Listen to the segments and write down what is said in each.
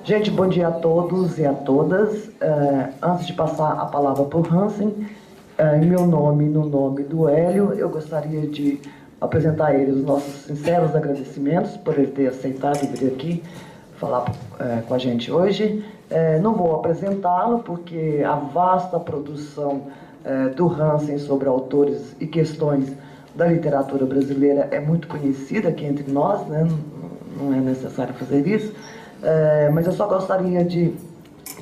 Gente, bom dia a todos e a todas. Antes de passar a palavra para o Hansen, em meu nome e no nome do Hélio, eu gostaria de apresentar a ele os nossos sinceros agradecimentos por ele ter aceitado vir aqui falar com a gente hoje. Não vou apresentá-lo porque a vasta produção do Hansen sobre autores e questões da literatura brasileira é muito conhecida aqui entre nós, né? Não é necessário fazer isso. Mas eu só gostaria de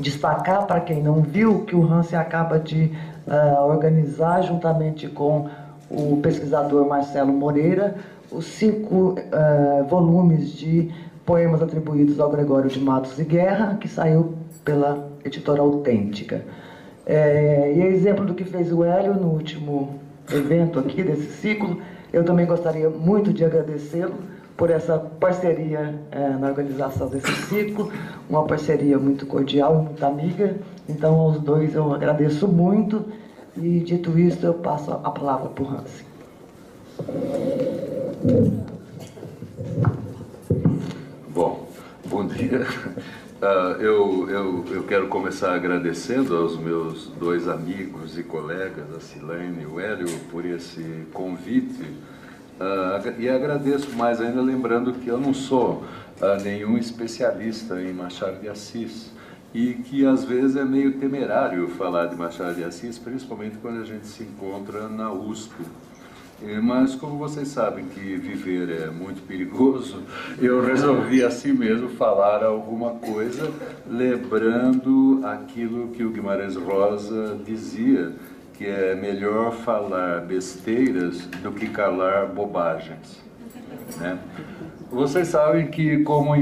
destacar, para quem não viu, que o Hansen acaba de organizar, juntamente com o pesquisador Marcelo Moreira, os 5 volumes de poemas atribuídos ao Gregório de Matos e Guerra, que saiu pela editora Autêntica. E é exemplo do que fez o Hélio no último evento aqui desse ciclo. Eu também gostaria muito de agradecê-lo por essa parceria na organização desse ciclo, uma parceria muito cordial e muito amiga. Então, aos dois eu agradeço muito e, dito isso, eu passo a palavra para o Hansen. Bom dia. Eu quero começar agradecendo aos meus 2 amigos e colegas, a Silene e o Hélio, por esse convite. E agradeço mais ainda, lembrando que eu não sou nenhum especialista em Machado de Assis e que às vezes é meio temerário falar de Machado de Assis, principalmente quando a gente se encontra na USP. Mas como vocês sabem que viver é muito perigoso, eu resolvi assim mesmo falar alguma coisa, lembrando aquilo que o Guimarães Rosa dizia, que é melhor falar besteiras do que calar bobagens, né? Vocês sabem que, como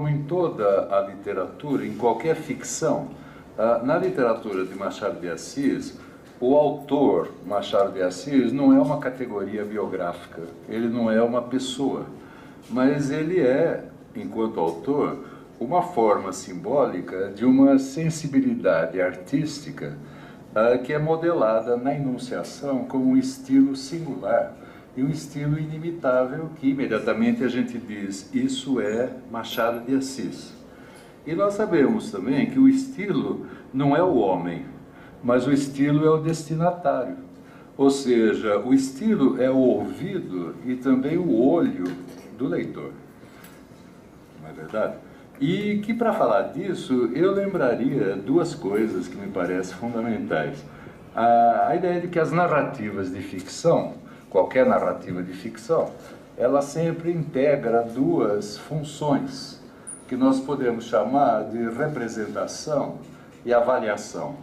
em toda a literatura, em qualquer ficção, na literatura de Machado de Assis, o autor Machado de Assis não é uma categoria biográfica, ele não é uma pessoa, mas ele é, enquanto autor, uma forma simbólica de uma sensibilidade artística que é modelada na enunciação como um estilo singular e um estilo inimitável que imediatamente a gente diz, isso é Machado de Assis. E nós sabemos também que o estilo não é o homem, mas o estilo é o destinatário. Ou seja, o estilo é o ouvido e também o olho do leitor. Não é verdade? E que, para falar disso, eu lembraria 2 coisas que me parecem fundamentais. A ideia de que as narrativas de ficção, qualquer narrativa de ficção, ela sempre integra 2 funções, que nós podemos chamar de representação e avaliação.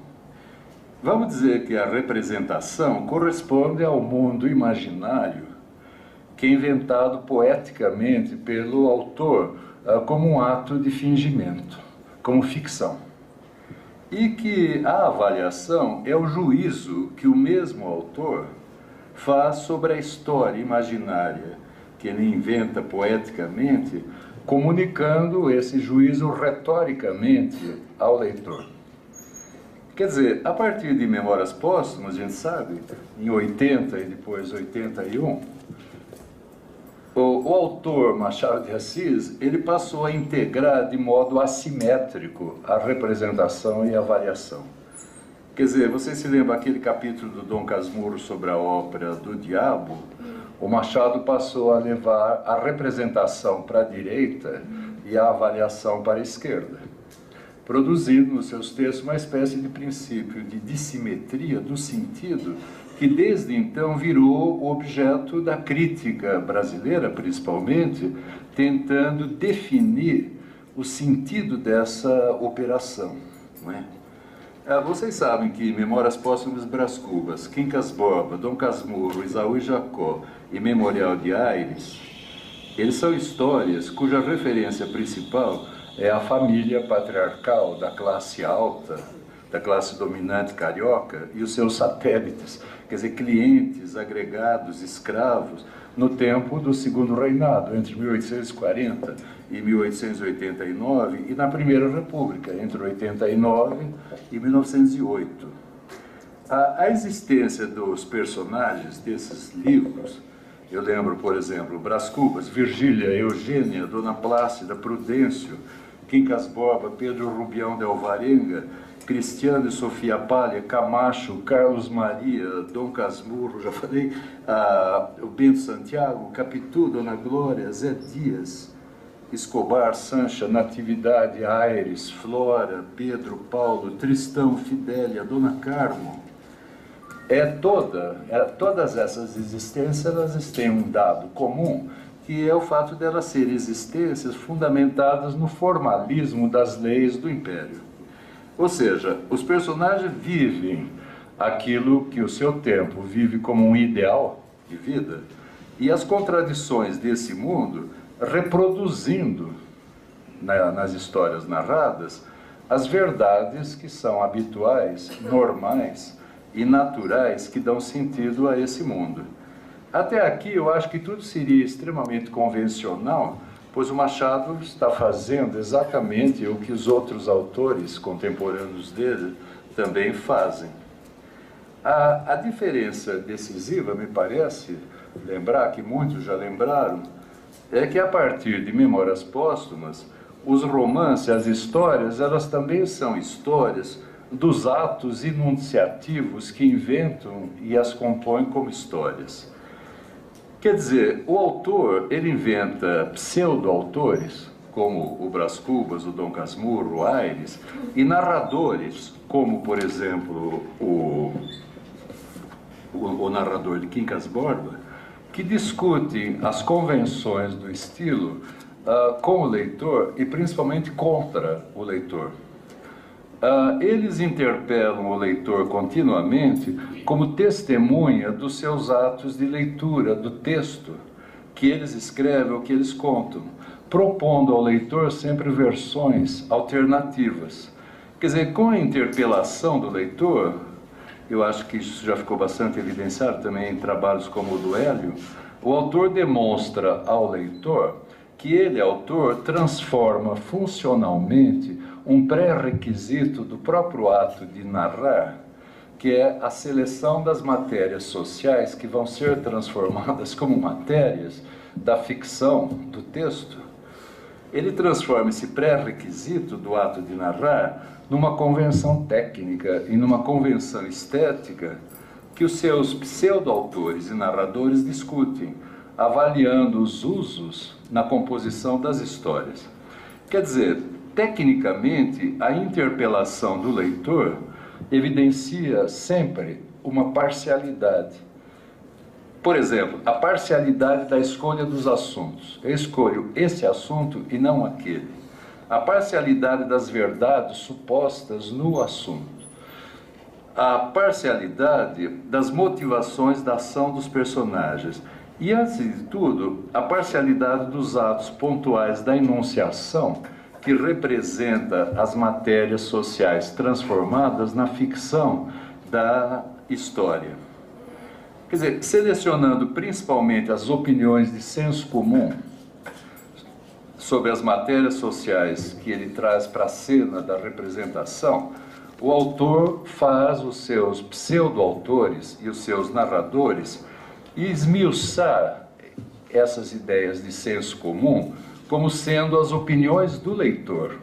Vamos dizer que a representação corresponde ao mundo imaginário que é inventado poeticamente pelo autor como um ato de fingimento, como ficção. E que a avaliação é o juízo que o mesmo autor faz sobre a história imaginária que ele inventa poeticamente, comunicando esse juízo retoricamente ao leitor. Quer dizer, a partir de Memórias Póstumas, a gente sabe, em 80 e depois 81, o autor Machado de Assis, ele passou a integrar de modo assimétrico a representação e a variação. Quer dizer, você se lembra aquele capítulo do Dom Casmurro sobre a ópera do Diabo? O Machado passou a levar a representação para a direita e a avaliação para a esquerda, produzindo nos seus textos uma espécie de princípio de dissimetria do sentido que desde então virou objeto da crítica brasileira, principalmente, tentando definir o sentido dessa operação, não é? Vocês sabem que Memórias Póstumas Brás Cubas, Quincas Borba, Dom Casmurro, Isaú e Jacó e Memorial de Aires, eles são histórias cuja referência principal é a família patriarcal da classe alta, da classe dominante carioca e os seus satélites, quer dizer, clientes, agregados, escravos, no tempo do Segundo Reinado, entre 1840 e 1889, e na Primeira República, entre 89 e 1908. A existência dos personagens desses livros, eu lembro, por exemplo, Brás Cubas, Virgília, Eugênia, Dona Plácida, Prudêncio, Quincas Borba, Pedro Rubião de Alvarenga, Cristiano e Sofia Palha, Camacho, Carlos Maria, Dom Casmurro, já falei, o Bento Santiago, Capitu, Dona Glória, Zé Dias, Escobar, Sancha, Natividade, Aires, Flora, Pedro, Paulo, Tristão, Fidélia, Dona Carmo. Todas essas existências, elas têm um dado comum, que é o fato de elas serem existências fundamentadas no formalismo das leis do Império. Ou seja, os personagens vivem aquilo que o seu tempo vive como um ideal de vida, e as contradições desse mundo reproduzindo nas histórias narradas as verdades que são habituais, normais e naturais que dão sentido a esse mundo. Até aqui eu acho que tudo seria extremamente convencional, pois o Machado está fazendo exatamente o que os outros autores contemporâneos dele também fazem. A diferença decisiva, me parece lembrar, que muitos já lembraram, é que a partir de Memórias Póstumas, os romances, as histórias, elas também são histórias dos atos enunciativos que inventam e as compõem como histórias. Quer dizer, o autor, ele inventa pseudo-autores, como o Brás Cubas, o Dom Casmurro, o Aires, e narradores, como, por exemplo, o narrador de Quincas Borba, que discutem as convenções do estilo com o leitor e principalmente contra o leitor. Eles interpelam o leitor continuamente como testemunha dos seus atos de leitura do texto que eles escrevem ou que eles contam, propondo ao leitor sempre versões alternativas. Quer dizer, com a interpelação do leitor, eu acho que isso já ficou bastante evidenciado também em trabalhos como o do Hélio, o autor demonstra ao leitor que ele, autor, transforma funcionalmente um pré-requisito do próprio ato de narrar, que é a seleção das matérias sociais que vão ser transformadas como matérias da ficção, do texto. Ele transforma esse pré-requisito do ato de narrar numa convenção técnica e numa convenção estética que os seus pseudo-autores e narradores discutem, avaliando os usos na composição das histórias. Quer dizer, tecnicamente, a interpelação do leitor evidencia sempre uma parcialidade. Por exemplo, a parcialidade da escolha dos assuntos. Eu escolho esse assunto e não aquele. A parcialidade das verdades supostas no assunto. A parcialidade das motivações da ação dos personagens. E, antes de tudo, a parcialidade dos atos pontuais da enunciação, que representa as matérias sociais transformadas na ficção da história. Quer dizer, selecionando principalmente as opiniões de senso comum sobre as matérias sociais que ele traz para a cena da representação, o autor faz os seus pseudo-autores e os seus narradores esmiuçar essas ideias de senso comum como sendo as opiniões do leitor.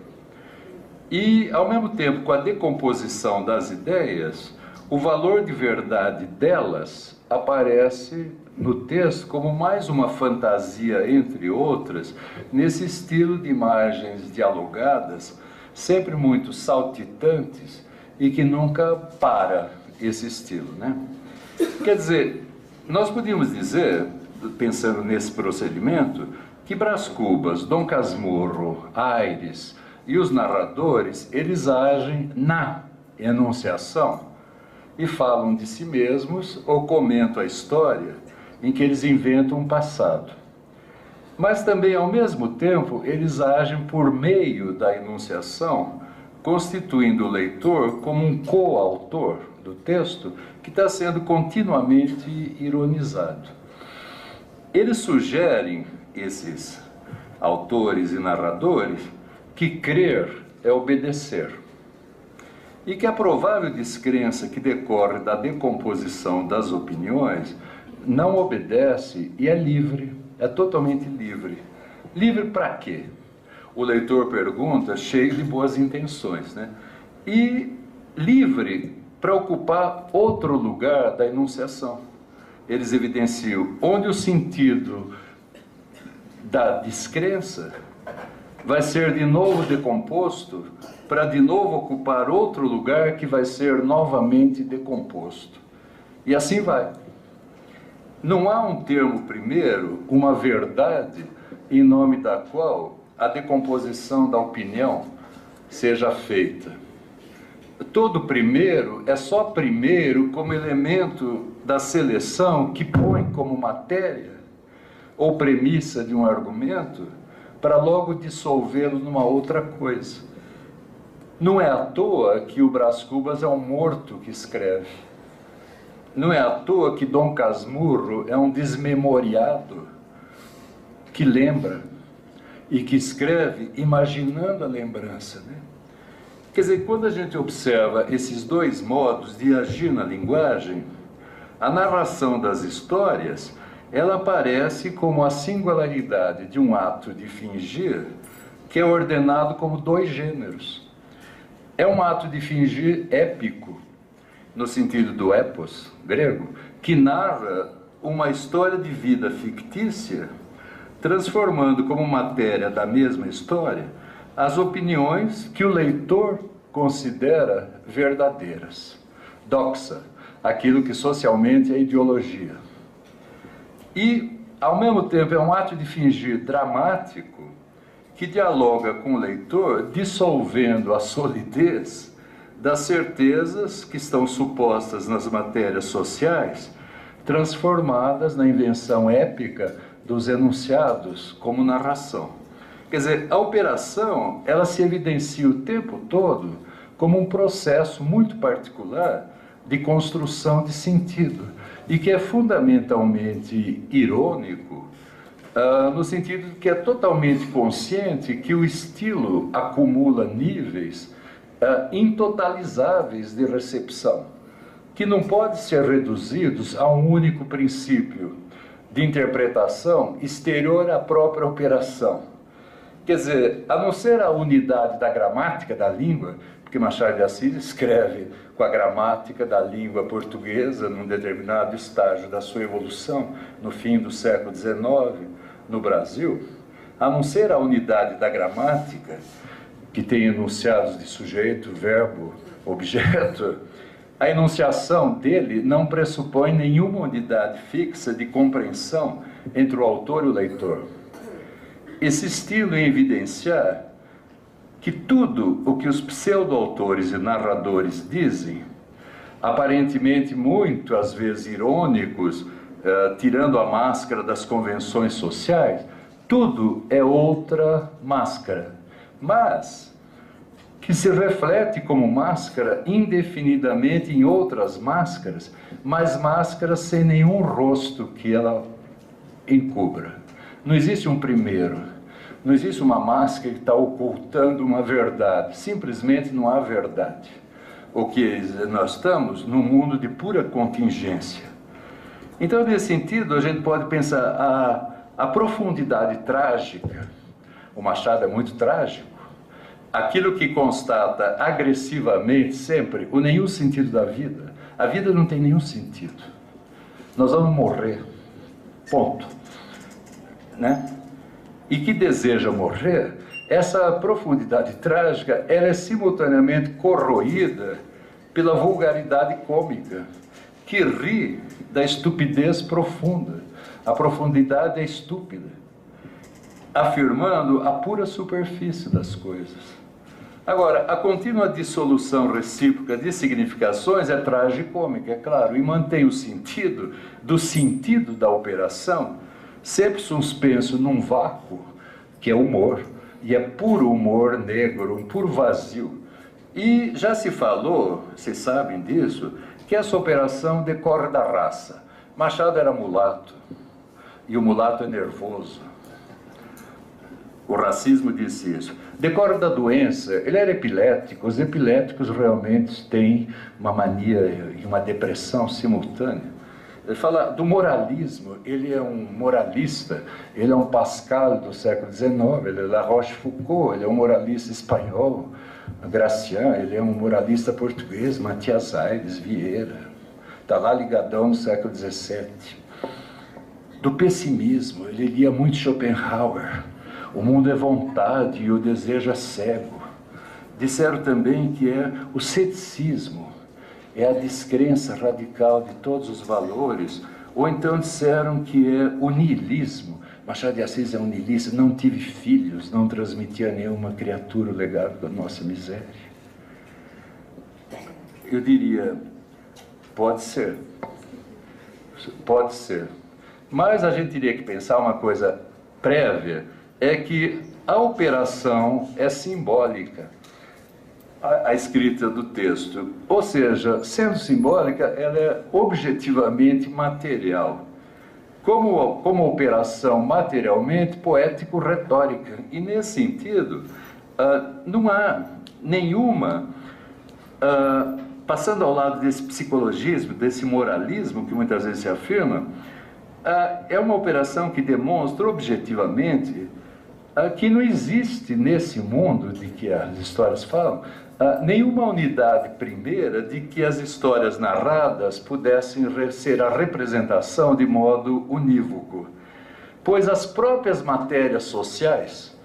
E, ao mesmo tempo, com a decomposição das ideias, o valor de verdade delas aparece no texto como mais uma fantasia, entre outras, nesse estilo de imagens dialogadas, sempre muito saltitantes e que nunca para esse estilo, né? Quer dizer, nós podíamos dizer, pensando nesse procedimento, que Brás Cubas, Dom Casmurro, Aires e os narradores, eles agem na enunciação e falam de si mesmos ou comentam a história em que eles inventam um passado. Mas também, ao mesmo tempo, eles agem por meio da enunciação, constituindo o leitor como um coautor do texto que está sendo continuamente ironizado. Eles sugerem, esses autores e narradores, que crer é obedecer. E que a provável descrença que decorre da decomposição das opiniões não obedece e é livre, é totalmente livre. Livre para quê? o leitor pergunta, cheio de boas intenções, né? E livre para ocupar outro lugar da enunciação. Eles evidenciam onde o sentido da descrença vai ser de novo decomposto para de novo ocupar outro lugar que vai ser novamente decomposto. E assim vai. Não há um termo primeiro, uma verdade, em nome da qual a decomposição da opinião seja feita. Todo primeiro é só primeiro como elemento da seleção que põe como matéria ou premissa de um argumento para logo dissolvê-lo numa outra coisa. Não é à toa que o Brás Cubas é um morto que escreve. Não é à toa que Dom Casmurro é um desmemoriado que lembra e que escreve imaginando a lembrança, né? Quer dizer, quando a gente observa esses dois modos de agir na linguagem, a narração das histórias, ela aparece como a singularidade de um ato de fingir que é ordenado como dois gêneros. É um ato de fingir épico, no sentido do epos grego, que narra uma história de vida fictícia, transformando como matéria da mesma história as opiniões que o leitor considera verdadeiras. Doxa, aquilo que socialmente é ideologia. E, ao mesmo tempo, é um ato de fingir dramático que dialoga com o leitor, dissolvendo a solidez das certezas que estão supostas nas matérias sociais, transformadas na invenção épica dos enunciados como narração. Quer dizer, a operação, ela se evidencia o tempo todo como um processo muito particular de construção de sentido e que é fundamentalmente irônico, no sentido de que é totalmente consciente que o estilo acumula níveis intotalizáveis de recepção, que não podem ser reduzidos a um único princípio de interpretação exterior à própria operação. Quer dizer, a não ser a unidade da gramática da língua, porque Machado de Assis escreve com a gramática da língua portuguesa num determinado estágio da sua evolução, no fim do século XIX, no Brasil, a não ser a unidade da gramática, que tem enunciados de sujeito, verbo, objeto, a enunciação dele não pressupõe nenhuma unidade fixa de compreensão entre o autor e o leitor. Esse estilo em evidenciar que tudo o que os pseudo-autores e narradores dizem, aparentemente muito, às vezes, irônicos, tirando a máscara das convenções sociais, tudo é outra máscara, mas que se reflete como máscara indefinidamente em outras máscaras, mas máscaras sem nenhum rosto que ela encubra. Não existe um primeiro, não existe uma máscara que está ocultando uma verdade, simplesmente não há verdade. O que nós estamos num mundo de pura contingência. Então, nesse sentido, a gente pode pensar a profundidade trágica. O Machado é muito trágico. Aquilo que constata agressivamente sempre o nenhum sentido da vida. A vida não tem nenhum sentido. Nós vamos morrer. Ponto. Né? E que deseja morrer, essa profundidade trágica, ela é simultaneamente corroída pela vulgaridade cômica, que ri da estupidez profunda. A profundidade é estúpida, afirmando a pura superfície das coisas. Agora, a contínua dissolução recíproca de significações é tragicômica, é claro, e mantém o sentido do sentido da operação sempre suspenso num vácuo, que é humor, e é puro humor negro, um puro vazio. E já se falou, vocês sabem disso, que essa operação decorre da raça. Machado era mulato, e o mulato é nervoso. O racismo disse isso. Decorre da doença, ele era epilético, os epiléticos realmente têm uma mania e uma depressão simultânea. Ele fala do moralismo, ele é um moralista, ele é um Pascal do século XIX, ele é La Rochefoucauld, ele é um moralista espanhol, Gracián, ele é um moralista português, Matias Aires, Vieira, está lá ligadão no século XVII. Do pessimismo, ele lia muito Schopenhauer, o mundo é vontade e o desejo é cego. Disseram também que é o ceticismo, é a descrença radical de todos os valores, ou então disseram que é o niilismo. Machado de Assis é um niilista, não tive filhos, não transmitia a nenhuma criatura o legado da nossa miséria. Eu diria, pode ser, mas a gente teria que pensar uma coisa prévia, é que a operação é simbólica. A escrita do texto, ou seja, sendo simbólica, ela é objetivamente material, como operação materialmente poético-retórica, e nesse sentido não há nenhuma, passando ao lado desse psicologismo, desse moralismo que muitas vezes se afirma, é uma operação que demonstra objetivamente que não existe nesse mundo de que as histórias falam, nenhuma unidade primeira de que as histórias narradas pudessem ser a representação de modo unívoco. Pois as próprias matérias sociais,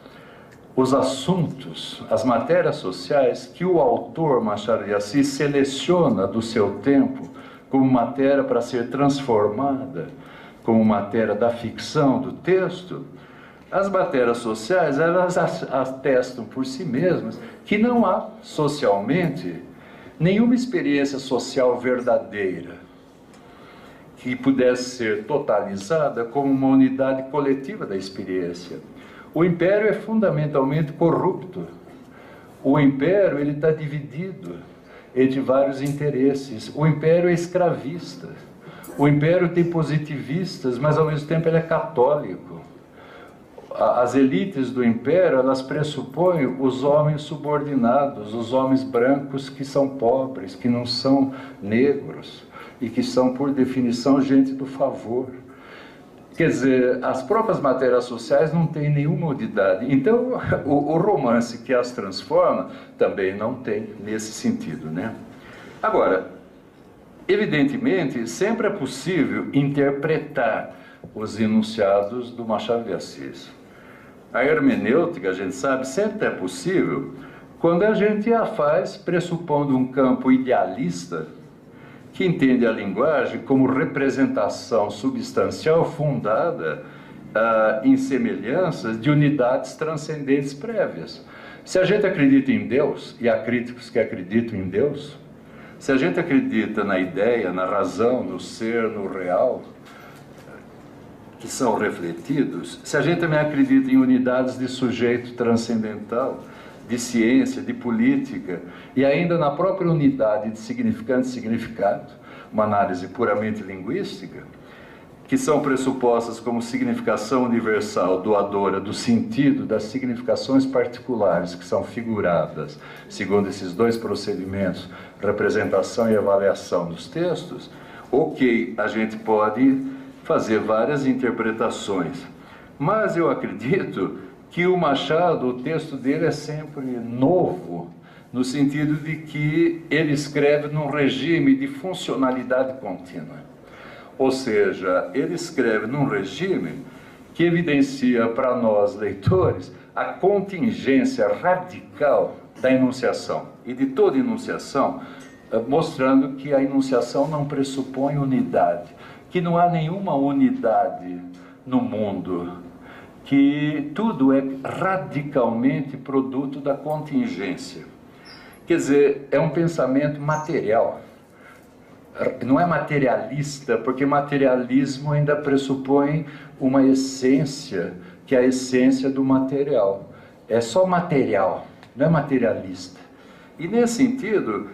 os assuntos, as matérias sociais que o autor Machado de Assis seleciona do seu tempo como matéria para ser transformada, como matéria da ficção, do texto, as matérias sociais, elas atestam por si mesmas que não há, socialmente, nenhuma experiência social verdadeira que pudesse ser totalizada como uma unidade coletiva da experiência. O império é fundamentalmente corrupto. O império ele está dividido entre vários interesses. O império é escravista. O império tem positivistas, mas ao mesmo tempo ele é católico. As elites do império, elas pressupõem os homens subordinados, os homens brancos que são pobres, que não são negros e que são, por definição, gente do favor. Quer dizer, as próprias matérias sociais não têm nenhuma unidade. Então, o romance que as transforma também não tem nesse sentido, né? Agora, evidentemente, sempre é possível interpretar os enunciados do Machado de Assis. A hermenêutica, a gente sabe, sempre é possível quando a gente a faz pressupondo um campo idealista que entende a linguagem como representação substancial fundada em semelhanças de unidades transcendentes prévias. Se a gente acredita em Deus, e há críticos que acreditam em Deus, se a gente acredita na ideia, na razão, no ser, no real, que são refletidos, se a gente também acredita em unidades de sujeito transcendental, de ciência, de política, e ainda na própria unidade de significante e significado, uma análise puramente linguística, que são pressupostas como significação universal doadora do sentido das significações particulares que são figuradas, segundo esses dois procedimentos, representação e avaliação dos textos, ok, a gente pode fazer várias interpretações, mas eu acredito que o Machado, o texto dele é sempre novo, no sentido de que ele escreve num regime de funcionalidade contínua. Ou seja, ele escreve num regime que evidencia para nós, leitores, a contingência radical da enunciação, e de toda enunciação, mostrando que a enunciação não pressupõe unidade, que não há nenhuma unidade no mundo, que tudo é radicalmente produto da contingência. Quer dizer, é um pensamento material, não é materialista, porque materialismo ainda pressupõe uma essência, que é a essência do material. É só material, não é materialista. E nesse sentido,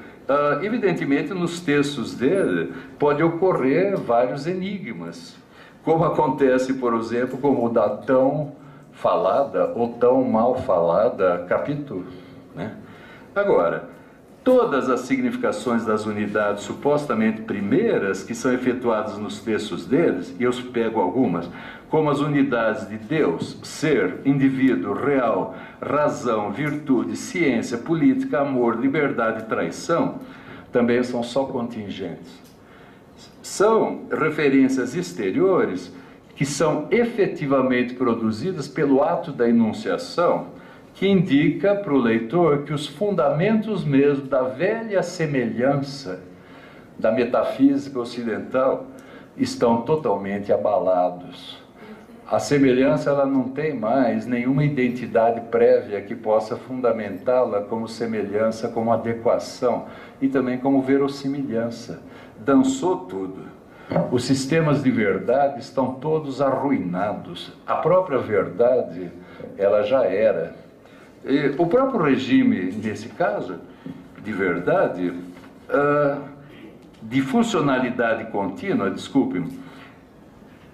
evidentemente, nos textos dele pode ocorrer vários enigmas, como acontece, por exemplo, como o da tão falada ou tão mal falada capítulo, né? Agora, todas as significações das unidades supostamente primeiras que são efetuadas nos textos deles, e eu pego algumas, como as unidades de Deus, ser, indivíduo, real, razão, virtude, ciência, política, amor, liberdade e traição, também são só contingentes. São referências exteriores que são efetivamente produzidas pelo ato da enunciação, que indica para o leitor que os fundamentos mesmo da velha semelhança da metafísica ocidental estão totalmente abalados. A semelhança, ela não tem mais nenhuma identidade prévia que possa fundamentá-la como semelhança, como adequação e também como verossimilhança. Dançou tudo. Os sistemas de verdade estão todos arruinados. A própria verdade, ela já era. E o próprio regime, nesse caso, de verdade, de funcionalidade contínua, desculpe-me,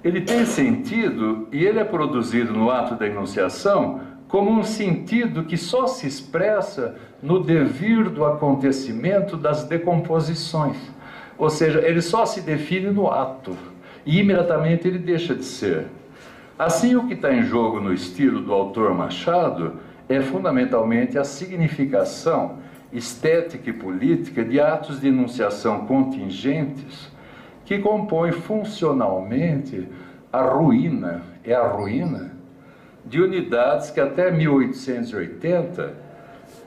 ele tem sentido e ele é produzido no ato da enunciação como um sentido que só se expressa no devir do acontecimento das decomposições. Ou seja, ele só se define no ato e imediatamente ele deixa de ser. Assim, o que está em jogo no estilo do autor Machado é fundamentalmente a significação estética e política de atos de enunciação contingentes que compõem funcionalmente a ruína de unidades que até 1880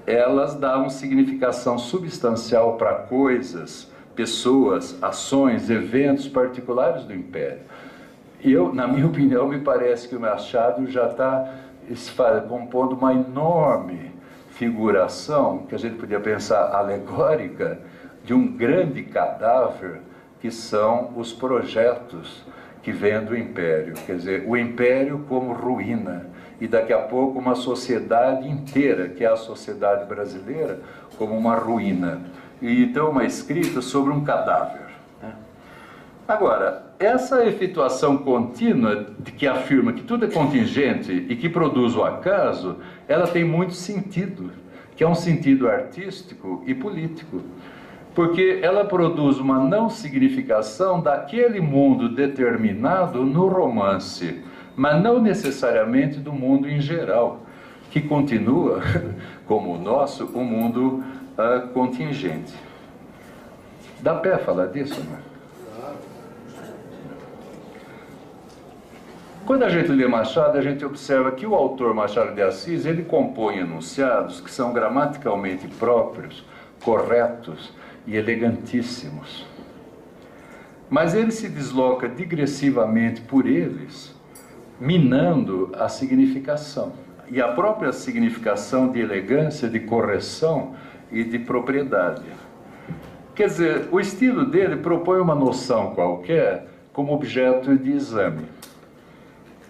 elas davam significação substancial para coisas, pessoas, ações, eventos particulares do Império. Na minha opinião, me parece que o Machado já está compondo uma enorme figuração, que a gente podia pensar alegórica, de um grande cadáver, que são os projetos que vêm do Império. Quer dizer, o Império como ruína, e daqui a pouco uma sociedade inteira, que é a sociedade brasileira, como uma ruína. E então uma escrita sobre um cadáver. Agora, essa efetuação contínua de que afirma que tudo é contingente e que produz o acaso, ela tem muito sentido, que é um sentido artístico e político, porque ela produz uma não significação daquele mundo determinado no romance, mas não necessariamente do mundo em geral, que continua, como o nosso, um mundo contingente. Dá pé falar disso, não é? Quando a gente lê Machado, a gente observa que o autor Machado de Assis, ele compõe enunciados que são gramaticalmente próprios, corretos e elegantíssimos. Mas ele se desloca digressivamente por eles, minando a significação. E a própria significação de elegância, de correção e de propriedade. Quer dizer, o estilo dele propõe uma noção qualquer como objeto de exame.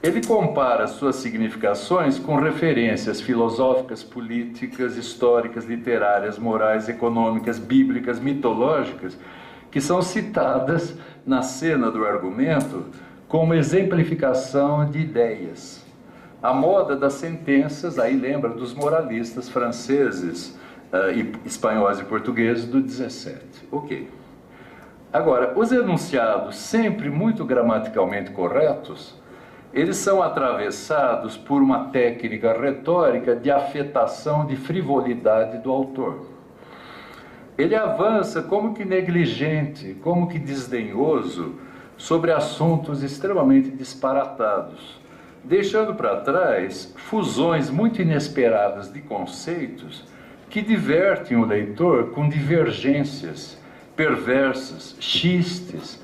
Ele compara suas significações com referências filosóficas, políticas, históricas, literárias, morais, econômicas, bíblicas, mitológicas, que são citadas na cena do argumento como exemplificação de ideias. A moda das sentenças, aí lembra dos moralistas franceses, espanhóis e portugueses do 17. Ok. Agora, os enunciados, sempre muito gramaticalmente corretos, eles são atravessados por uma técnica retórica de afetação de frivolidade do autor. Ele avança como que negligente, como que desdenhoso sobre assuntos extremamente disparatados, deixando para trás fusões muito inesperadas de conceitos que divertem o leitor com divergências perversas, xistes,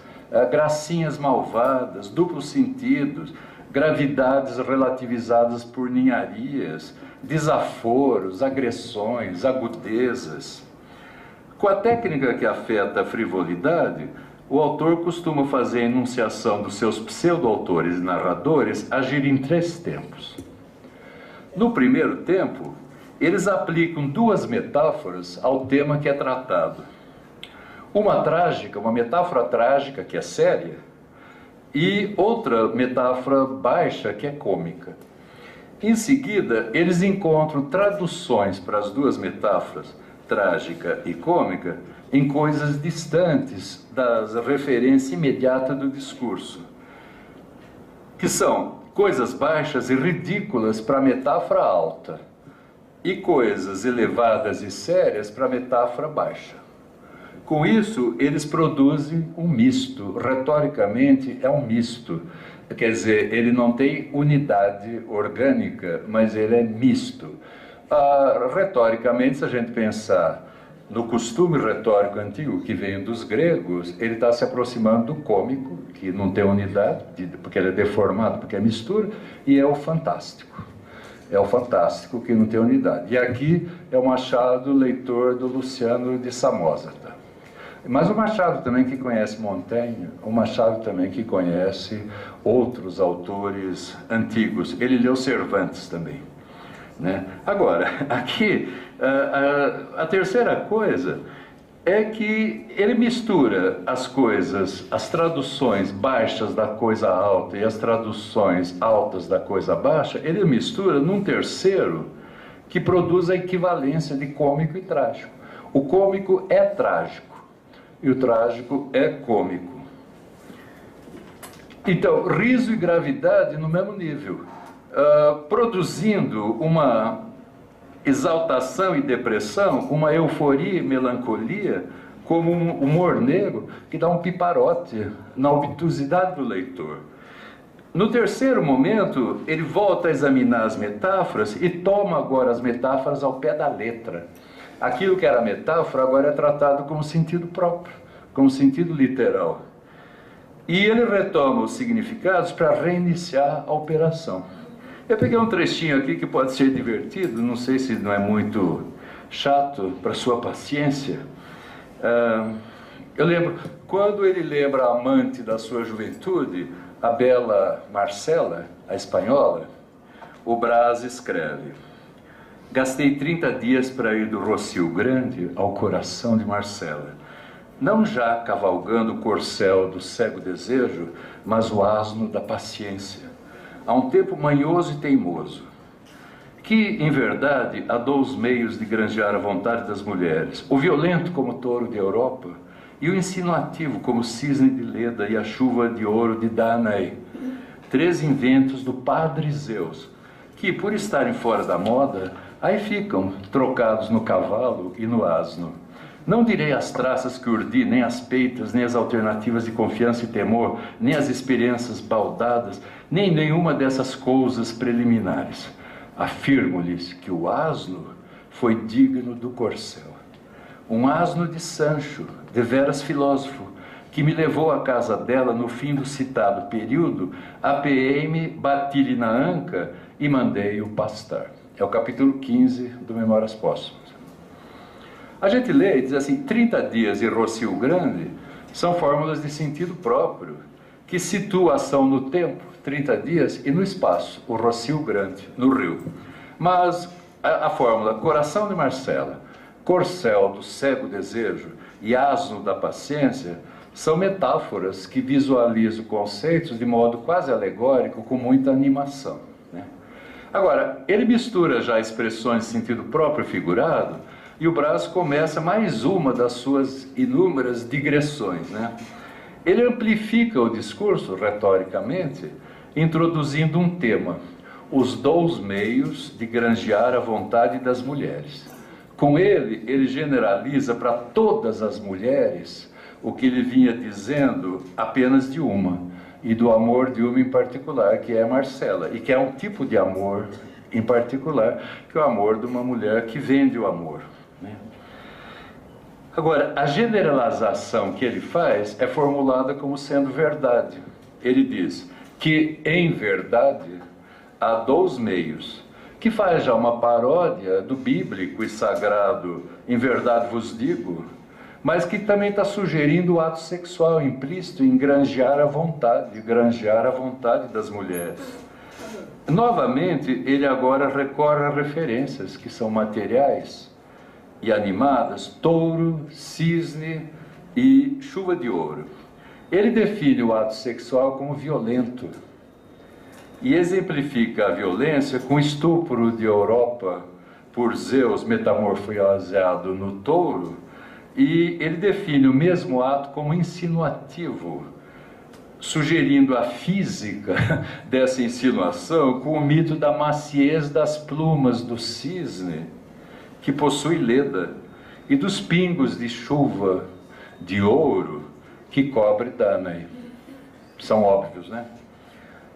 gracinhas malvadas, duplos sentidos, gravidades relativizadas por ninharias, desaforos, agressões, agudezas. Com a técnica que afeta a frivolidade, o autor costuma fazer a enunciação dos seus pseudo-autores e narradores agir em 3 tempos. No primeiro tempo, eles aplicam 2 metáforas ao tema que é tratado. Uma trágica, uma metáfora trágica, que é séria, e outra metáfora baixa, que é cômica. Em seguida, eles encontram traduções para as 2 metáforas, trágica e cômica em coisas distantes das referências imediatas do discurso, que são coisas baixas e ridículas para a metáfora alta e coisas elevadas e sérias para a metáfora baixa. Com isso, eles produzem um misto. Retoricamente, é um misto. Quer dizer, ele não tem unidade orgânica, mas ele é misto. Retoricamente, se a gente pensar no costume retórico antigo que vem dos gregos, ele está se aproximando do cômico, que não tem unidade, porque ele é deformado, porque é mistura, e é o fantástico. É o fantástico que não tem unidade. E aqui é o Machado, leitor do Luciano de Samosata. Mas o Machado também que conhece Montaigne, o Machado também que conhece outros autores antigos. Ele leu Cervantes também, né? Agora, aqui, a terceira coisa é que ele mistura as coisas, as traduções baixas da coisa alta e as traduções altas da coisa baixa, ele mistura num terceiro que produz a equivalência de cômico e trágico. O cômico é trágico e o trágico é cômico. Então, riso e gravidade no mesmo nível, produzindo uma exaltação e depressão, uma euforia e melancolia, como um humor negro que dá um piparote na obtusidade do leitor. No terceiro momento, ele volta a examinar as metáforas e toma agora as metáforas ao pé da letra. Aquilo que era metáfora agora é tratado como sentido próprio, como sentido literal. E ele retoma os significados para reiniciar a operação. Eu peguei um trechinho aqui que pode ser divertido, não sei se não é muito chato para sua paciência. Eu lembro, quando ele lembra a amante da sua juventude, a bela Marcela, a espanhola, o Brás escreve: gastei 30 dias para ir do Rocio Grande ao coração de Marcela, não já cavalgando o corcel do cego desejo, mas o asno da paciência, há um tempo manhoso e teimoso, que, em verdade, adou os meios de granjear a vontade das mulheres, o violento como touro de Europa, e o insinuativo como cisne de Leda e a chuva de ouro de Danae, 3 inventos do padre Zeus, que, por estarem fora da moda, aí ficam trocados no cavalo e no asno. Não direi as traças que urdi, nem as peitas, nem as alternativas de confiança e temor, nem as experiências baldadas, nem nenhuma dessas coisas preliminares. Afirmo-lhes que o asno foi digno do corcel. Um asno de Sancho, deveras filósofo, que me levou à casa dela no fim do citado período, apeei-me, bati-lhe na anca e mandei-o pastar. É o capítulo 15 do Memórias Póstumas. A gente lê e diz assim, 30 dias e Rocio Grande são fórmulas de sentido próprio, que situam a ação no tempo, 30 dias, e no espaço, o Rocio Grande, no rio. Mas a fórmula coração de Marcela, corcel do cego desejo e asno da paciência são metáforas que visualizam conceitos de modo quase alegórico, com muita animação, né? Agora, ele mistura já expressões de sentido próprio e figurado, e o Brás começa mais uma das suas inúmeras digressões, né? Ele amplifica o discurso retoricamente, introduzindo um tema: os 2 meios de granjear a vontade das mulheres. Com ele generaliza para todas as mulheres o que ele vinha dizendo apenas de uma, e do amor de uma em particular, que é a Marcela, e que é um tipo de amor em particular, que é o amor de uma mulher que vende o amor, né? Agora, a generalização que ele faz é formulada como sendo verdade. Ele diz que, em verdade, há 2 meios, que faz já uma paródia do bíblico e sagrado "em verdade vos digo", mas que também está sugerindo o ato sexual implícito em granjear a vontade das mulheres. Novamente, ele agora recorre a referências que são materiais e animadas, touro, cisne e chuva de ouro. Ele define o ato sexual como violento e exemplifica a violência com o estupro de Europa por Zeus metamorfoseado no touro, e ele define o mesmo ato como insinuativo, sugerindo a física dessa insinuação com o mito da maciez das plumas do cisne, que possui Leda, e dos pingos de chuva de ouro que cobre Danae. São óbvios, né?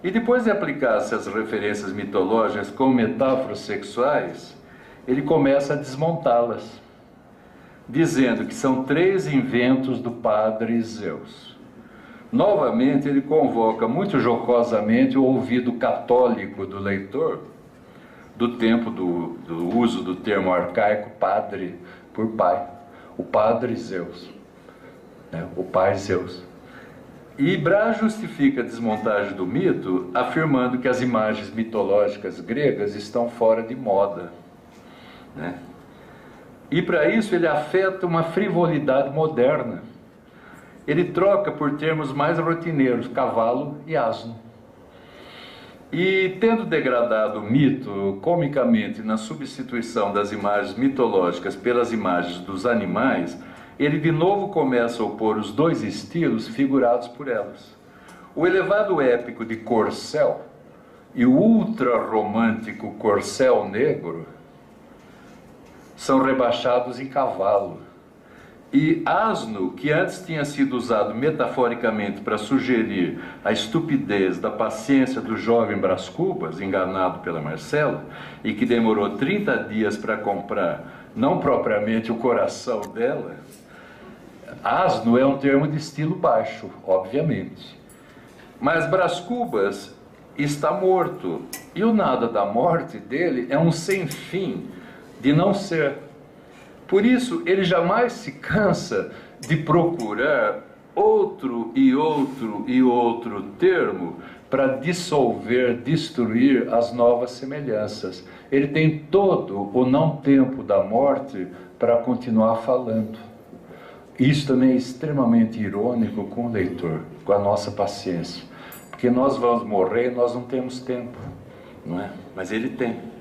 E depois de aplicar essas referências mitológicas como metáforas sexuais, ele começa a desmontá-las, dizendo que são 3 inventos do padre Zeus. Novamente, ele convoca muito jocosamente o ouvido católico do leitor, do tempo do uso do termo arcaico padre por pai, o padre Zeus, né? O pai Zeus. E Brás justifica a desmontagem do mito afirmando que as imagens mitológicas gregas estão fora de moda, né? E para isso ele afeta uma frivolidade moderna. Ele troca por termos mais rotineiros, cavalo e asno. E tendo degradado o mito comicamente na substituição das imagens mitológicas pelas imagens dos animais, ele de novo começa a opor os 2 estilos figurados por elas. O elevado épico de Corcel e o ultra-romântico Corcel negro são rebaixados em cavalo. E asno, que antes tinha sido usado metaforicamente para sugerir a estupidez da paciência do jovem Brás Cubas, enganado pela Marcela, e que demorou 30 dias para comprar, não propriamente o coração dela, asno é um termo de estilo baixo, obviamente. Mas Brás Cubas está morto, e o nada da morte dele é um sem fim de não ser. Por isso, ele jamais se cansa de procurar outro e outro e outro termo para dissolver, destruir as novas semelhanças. Ele tem todo o não tempo da morte para continuar falando. Isso também é extremamente irônico com o leitor, com a nossa paciência. Porque nós vamos morrer e nós não temos tempo, não é? Mas ele tem.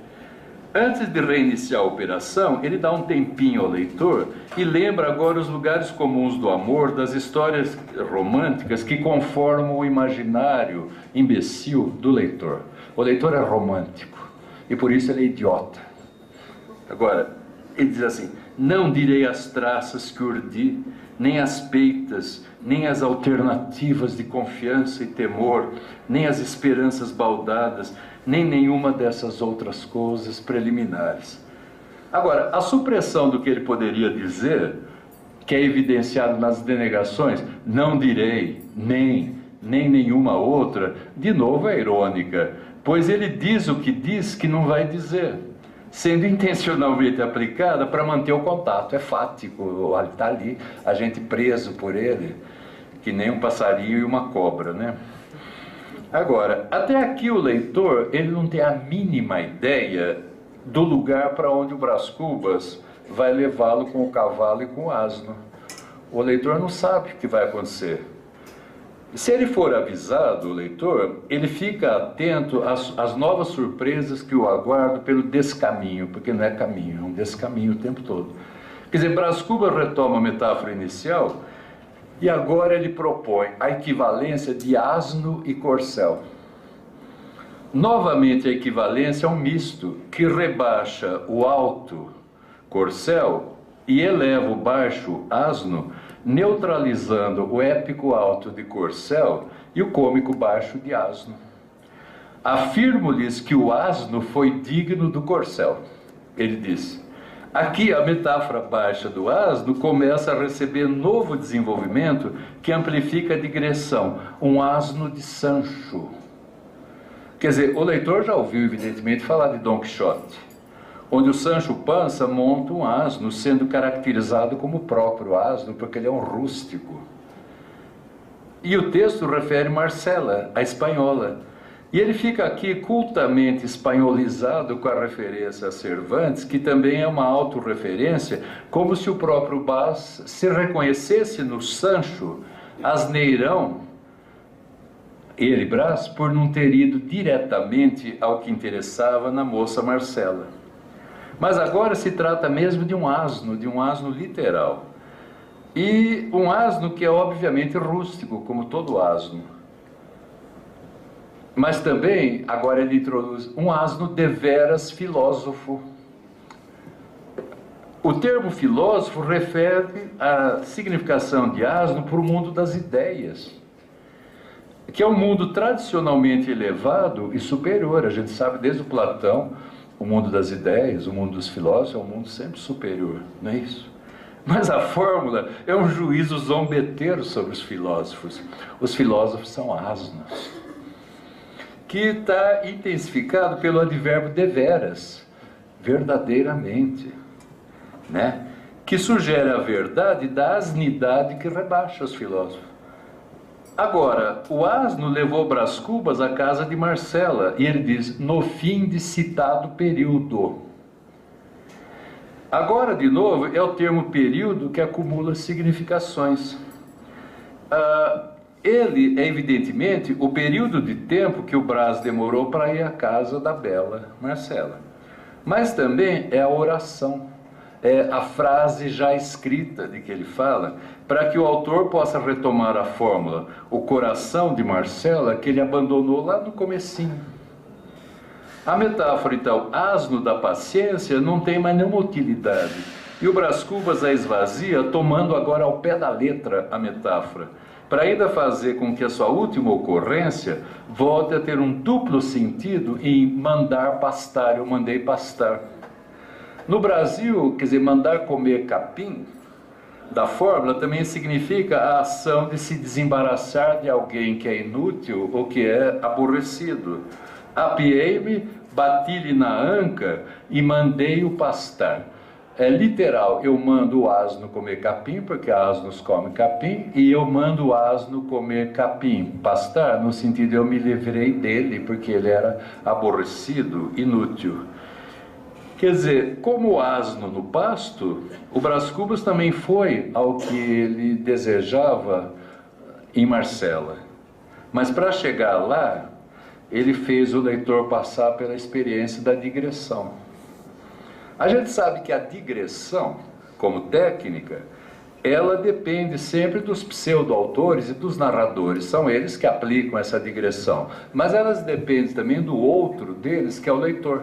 Antes de reiniciar a operação, ele dá um tempinho ao leitor e lembra agora os lugares comuns do amor, das histórias românticas que conformam o imaginário imbecil do leitor. O leitor é romântico e por isso ele é idiota. Agora, ele diz assim: não direi as traças que urdi, nem as peitas, nem as alternativas de confiança e temor, nem as esperanças baldadas, nem nenhuma dessas outras coisas preliminares. Agora, a supressão do que ele poderia dizer, que é evidenciado nas denegações, não direi, nem nenhuma outra, de novo é irônica, pois ele diz o que diz que não vai dizer, sendo intencionalmente aplicada para manter o contato. É fático, está ali, a gente preso por ele, que nem um passarinho e uma cobra, né? Agora, até aqui o leitor, ele não tem a mínima ideia do lugar para onde o Brás Cubas vai levá-lo com o cavalo e com o asno. O leitor não sabe o que vai acontecer. Se ele for avisado, o leitor, ele fica atento às novas surpresas que o aguardam pelo descaminho, porque não é caminho, é um descaminho o tempo todo. Quer dizer, Brás Cubas retoma a metáfora inicial e agora ele propõe a equivalência de asno e corcel. Novamente, a equivalência é um misto que rebaixa o alto corcel e eleva o baixo asno, neutralizando o épico alto de corcel e o cômico baixo de asno. Afirmo-lhes que o asno foi digno do corcel. Ele diz: aqui a metáfora baixa do asno começa a receber novo desenvolvimento que amplifica a digressão, um asno de Sancho. Quer dizer, o leitor já ouviu evidentemente falar de Dom Quixote, onde o Sancho Panza monta um asno, sendo caracterizado como o próprio asno, porque ele é um rústico. E o texto refere Marcela, a espanhola, e ele fica aqui cultamente espanholizado com a referência a Cervantes, que também é uma autorreferência, como se o próprio Brás se reconhecesse no Sancho asneirão, ele, Brás, por não ter ido diretamente ao que interessava na moça Marcela. Mas agora se trata mesmo de um asno literal. E um asno que é obviamente rústico, como todo asno. Mas também, agora ele introduz um asno deveras filósofo. O termo filósofo refere à significação de asno para o mundo das ideias, que é um mundo tradicionalmente elevado e superior. A gente sabe desde o Platão, o mundo das ideias, o mundo dos filósofos é um mundo sempre superior, não é isso? Mas a fórmula é um juízo zombeteiro sobre os filósofos. Os filósofos são asnos, que está intensificado pelo advérbio deveras, verdadeiramente, né? Que sugere a verdade da asnidade que rebaixa os filósofos. Agora, o asno levou Brás Cubas à casa de Marcela, e ele diz, no fim de citado período. Agora, de novo, é o termo período que acumula significações. Ele é, evidentemente, o período de tempo que o Brás demorou para ir à casa da bela Marcela. Mas também é a oração, é a frase já escrita de que ele fala, para que o autor possa retomar a fórmula, o coração de Marcela, que ele abandonou lá no comecinho. A metáfora, então, asno da paciência, não tem mais nenhuma utilidade. E o Brás Cubas a esvazia, tomando agora ao pé da letra a metáfora, para ainda fazer com que a sua última ocorrência volte a ter um duplo sentido em mandar pastar, eu mandei pastar. No Brasil, quer dizer, mandar comer capim, da fórmula, também significa a ação de se desembaraçar de alguém que é inútil ou que é aborrecido. Apiei-me, bati-lhe na anca e mandei-o pastar. É literal, eu mando o asno comer capim, porque asnos comem capim, e eu mando o asno comer capim, pastar, no sentido eu me livrei dele, porque ele era aborrecido, inútil. Quer dizer, como o asno no pasto, o Brás Cubas também foi ao que ele desejava em Marcela. Mas para chegar lá, ele fez o leitor passar pela experiência da digressão. A gente sabe que a digressão, como técnica, ela depende sempre dos pseudo-autores e dos narradores. São eles que aplicam essa digressão. Mas elas dependem também do outro deles, que é o leitor.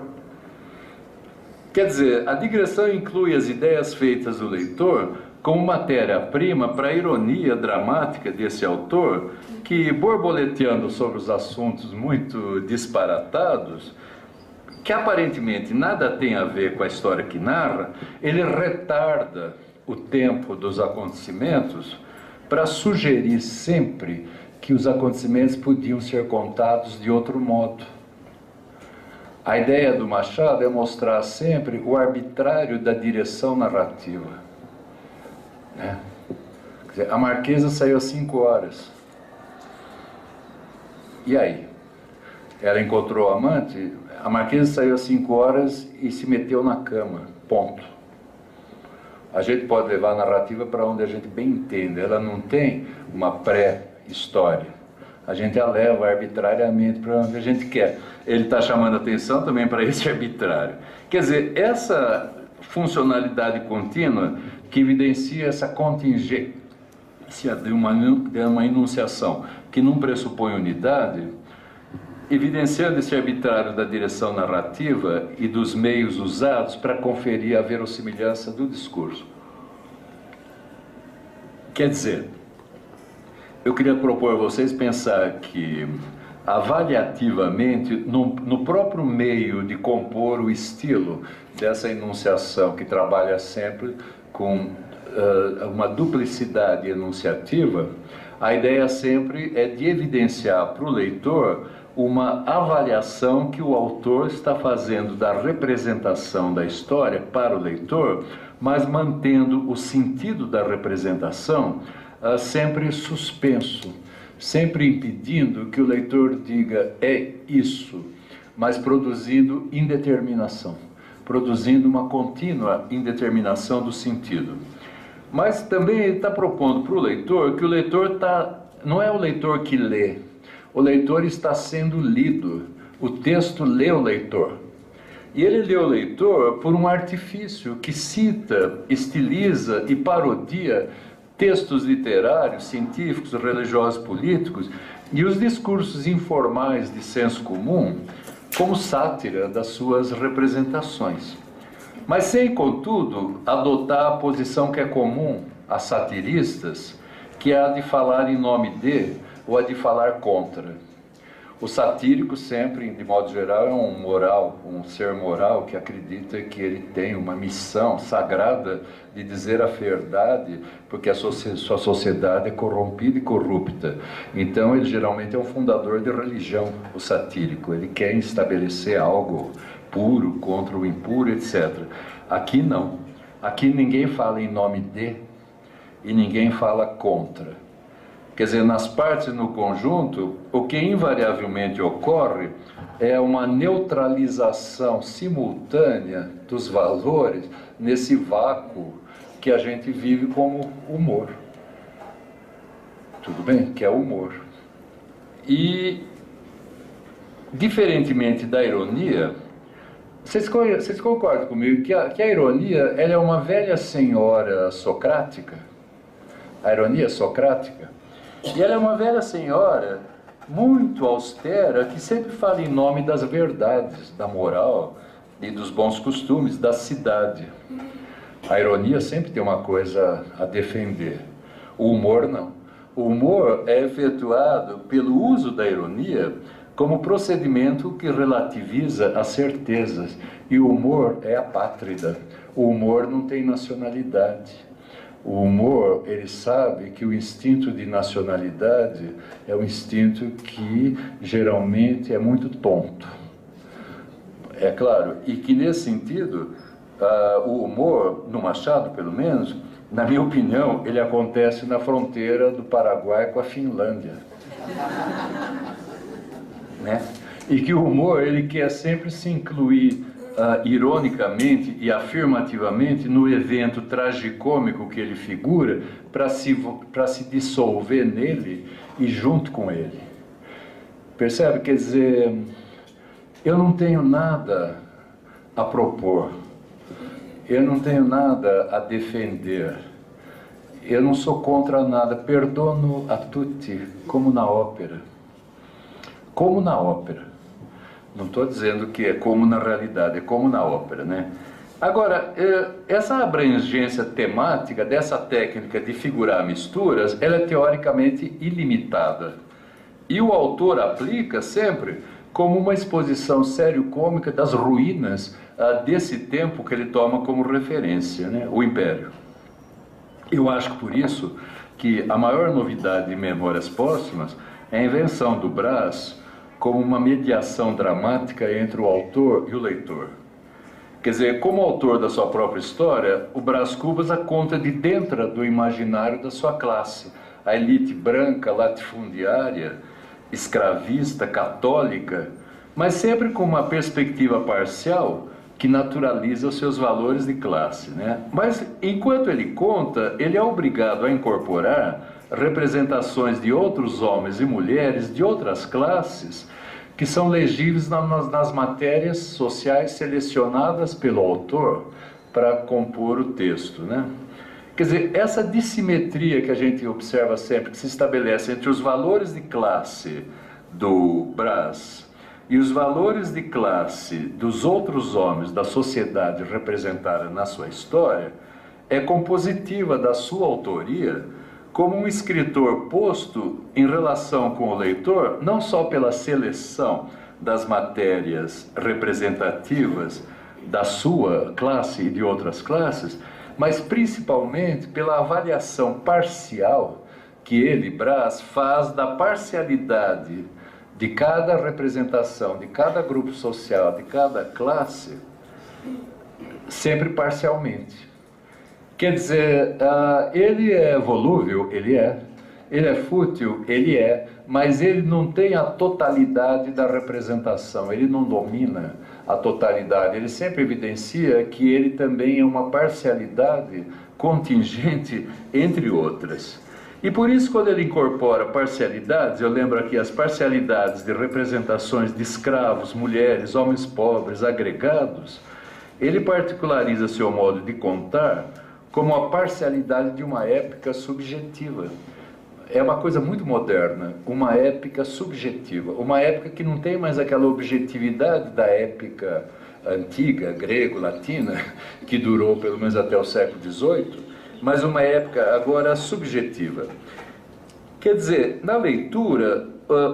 Quer dizer, a digressão inclui as ideias feitas do leitor como matéria-prima para a ironia dramática desse autor, que, borboleteando sobre os assuntos muito disparatados, que aparentemente nada tem a ver com a história que narra, ele retarda o tempo dos acontecimentos para sugerir sempre que os acontecimentos podiam ser contados de outro modo. A ideia do Machado é mostrar sempre o arbitrário da direção narrativa, né? Quer dizer, a Marquesa saiu às 5 horas. E aí? Ela encontrou o amante? A Marquesa saiu às 5 horas e se meteu na cama. Ponto. A gente pode levar a narrativa para onde a gente bem entende. Ela não tem uma pré-história. A gente a leva arbitrariamente para onde a gente quer. Ele está chamando atenção também para esse arbitrário. Quer dizer, essa funcionalidade contínua que evidencia essa contingência de uma enunciação que não pressupõe unidade, evidenciando esse arbitrário da direção narrativa e dos meios usados para conferir a verossimilhança do discurso. Quer dizer, eu queria propor a vocês pensar que, avaliativamente, no próprio meio de compor o estilo dessa enunciação, que trabalha sempre com uma duplicidade enunciativa, a ideia sempre é de evidenciar para o leitor uma avaliação que o autor está fazendo da representação da história para o leitor, mas mantendo o sentido da representação sempre suspenso, sempre impedindo que o leitor diga é isso, mas produzindo indeterminação, produzindo uma contínua indeterminação do sentido. Mas também ele está propondo para o leitor que o leitor não é o leitor que lê, o leitor está sendo lido, o texto lê o leitor. E ele lê o leitor por um artifício que cita, estiliza e parodia textos literários, científicos, religiosos, políticos e os discursos informais de senso comum como sátira das suas representações. Mas sem, contudo, adotar a posição que é comum a satiristas, que é a de falar em nome de ou a de falar contra. O satírico sempre, de modo geral, é um ser moral que acredita que ele tem uma missão sagrada de dizer a verdade, porque sua sociedade é corrompida e corrupta. Então ele geralmente é um fundador de religião, o satírico. Ele quer estabelecer algo puro contra o impuro, etc. Aqui não. Aqui ninguém fala em nome de e ninguém fala contra. Quer dizer, nas partes no conjunto, o que invariavelmente ocorre é uma neutralização simultânea dos valores nesse vácuo que a gente vive como humor. Tudo bem? Que é humor. E, diferentemente da ironia, vocês concordam comigo que a ironia ela é uma velha senhora socrática? A ironia socrática? E ela é uma velha senhora muito austera que sempre fala em nome das verdades, da moral e dos bons costumes da cidade. A ironia sempre tem uma coisa a defender. O humor não. O humor é efetuado pelo uso da ironia como procedimento que relativiza as certezas. E o humor é apátrida. O humor não tem nacionalidade. O humor, ele sabe que o instinto de nacionalidade é um instinto que geralmente é muito tonto. É claro, e que nesse sentido, o humor, no Machado pelo menos, na minha opinião, ele acontece na fronteira do Paraguai com a Finlândia. Né? E que o humor, ele quer sempre se incluir ironicamente e afirmativamente no evento tragicômico que ele figura para se dissolver nele e junto com ele. Percebe? Quer dizer, eu não tenho nada a propor, eu não tenho nada a defender, eu não sou contra nada, perdono a tutti, como na ópera. Como na ópera. Não estou dizendo que é como na realidade, é como na ópera, né? Agora, essa abrangência temática dessa técnica de figurar misturas, ela é teoricamente ilimitada. E o autor aplica sempre como uma exposição sério-cômica das ruínas desse tempo que ele toma como referência, né? O Império. Eu acho que por isso que a maior novidade de Memórias Póstumas é a invenção do Brás como uma mediação dramática entre o autor e o leitor. Quer dizer, como autor da sua própria história, o Brás Cubas a conta de dentro do imaginário da sua classe, a elite branca, latifundiária, escravista, católica, mas sempre com uma perspectiva parcial que naturaliza os seus valores de classe, né? Mas enquanto ele conta, ele é obrigado a incorporar representações de outros homens e mulheres de outras classes que são legíveis nas matérias sociais selecionadas pelo autor para compor o texto, né? Quer dizer, essa dissimetria que a gente observa sempre, que se estabelece entre os valores de classe do Brás e os valores de classe dos outros homens da sociedade representada na sua história, é compositiva da sua autoria como um escritor posto em relação com o leitor, não só pela seleção das matérias representativas da sua classe e de outras classes, mas principalmente pela avaliação parcial que ele, Brás, faz da parcialidade de cada representação, de cada grupo social, de cada classe, sempre parcialmente. Quer dizer, ele é volúvel, ele é fútil, ele é, mas ele não tem a totalidade da representação, ele não domina a totalidade, ele sempre evidencia que ele também é uma parcialidade contingente entre outras. E por isso, quando ele incorpora parcialidades, eu lembro aqui as parcialidades de representações de escravos, mulheres, homens pobres, agregados, ele particulariza seu modo de contar como a parcialidade de uma épica subjetiva. É uma coisa muito moderna, uma épica subjetiva, uma épica que não tem mais aquela objetividade da épica antiga, grego-latina, que durou pelo menos até o século XVIII, mas uma época agora subjetiva. Quer dizer, na leitura,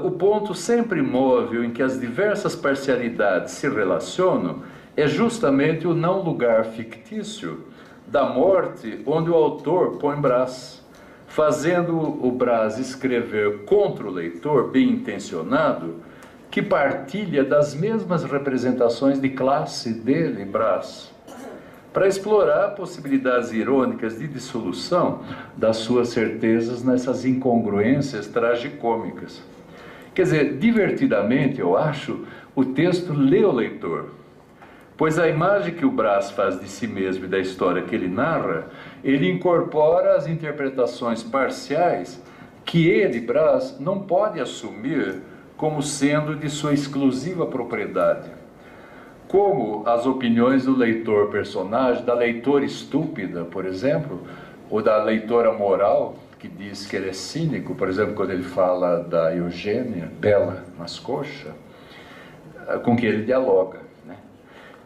o ponto sempre móvel em que as diversas parcialidades se relacionam é justamente o não lugar fictício da morte onde o autor põe Brás, fazendo o Brás escrever contra o leitor, bem intencionado, que partilha das mesmas representações de classe dele, Brás, para explorar possibilidades irônicas de dissolução das suas certezas nessas incongruências tragicômicas. Quer dizer, divertidamente, eu acho, o texto lê o leitor, pois a imagem que o Brás faz de si mesmo e da história que ele narra, ele incorpora as interpretações parciais que ele, Brás, não pode assumir como sendo de sua exclusiva propriedade. Como as opiniões do leitor personagem, da leitora estúpida, por exemplo, ou da leitora moral, que diz que ele é cínico, por exemplo, quando ele fala da Eugênia, bela nas coxas, com que ele dialoga. Né?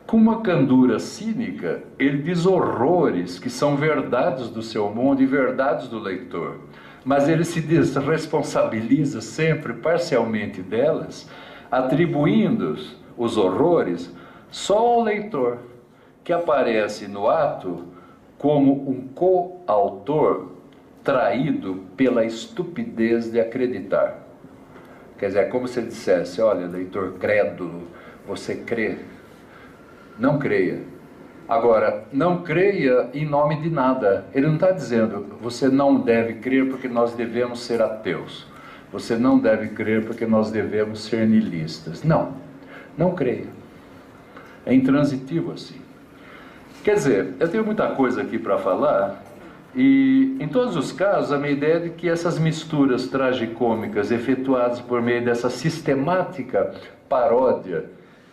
Com uma candura cínica, ele diz horrores que são verdades do seu mundo e verdades do leitor, mas ele se desresponsabiliza sempre parcialmente delas, atribuindo os horrores só ao leitor, que aparece no ato como um coautor traído pela estupidez de acreditar. Quer dizer, é como se ele dissesse: olha, leitor crédulo, você crê? Não creia. Agora, não creia em nome de nada. Ele não está dizendo, você não deve crer porque nós devemos ser ateus. Você não deve crer porque nós devemos ser niilistas. Não, não creia. É intransitivo assim. Quer dizer, eu tenho muita coisa aqui para falar, e em todos os casos a minha ideia é de que essas misturas tragicômicas efetuadas por meio dessa sistemática paródia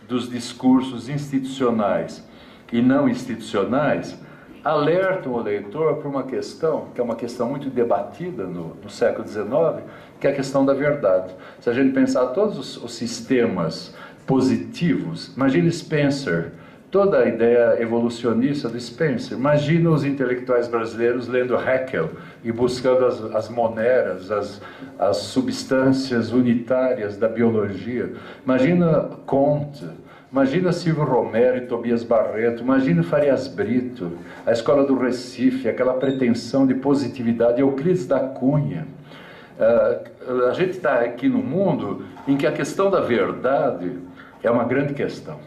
dos discursos institucionais e não institucionais alertam o leitor para uma questão, que é uma questão muito debatida no século XIX, que é a questão da verdade. Se a gente pensar todos os sistemas positivos, imagine Spencer, toda a ideia evolucionista do Spencer, imagina os intelectuais brasileiros lendo Haeckel e buscando as moneras, as substâncias unitárias da biologia, imagina Comte, imagina Silvio Romero e Tobias Barreto, imagina Farias Brito, a Escola do Recife, aquela pretensão de positividade, Euclides da Cunha. A gente está aqui num mundo em que a questão da verdade é uma grande questão.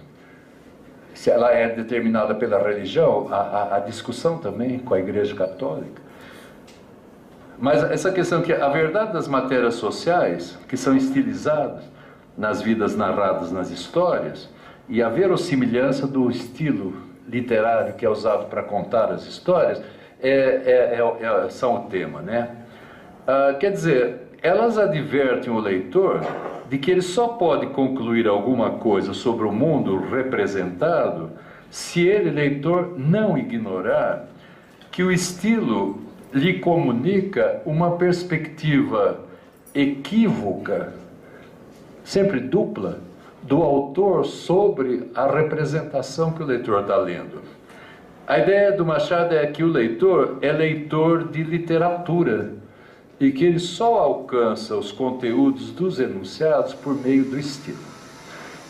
Se ela é determinada pela religião, a discussão também com a Igreja Católica. Mas essa questão que a verdade das matérias sociais, que são estilizadas nas vidas narradas nas histórias, e a verossimilhança do estilo literário que é usado para contar as histórias, são o tema, né? Quer dizer, elas advertem o leitor de que ele só pode concluir alguma coisa sobre o mundo representado se ele, leitor, não ignorar que o estilo lhe comunica uma perspectiva equívoca, sempre dupla, do autor sobre a representação que o leitor está lendo. A ideia do Machado é que o leitor é leitor de literatura e que ele só alcança os conteúdos dos enunciados por meio do estilo.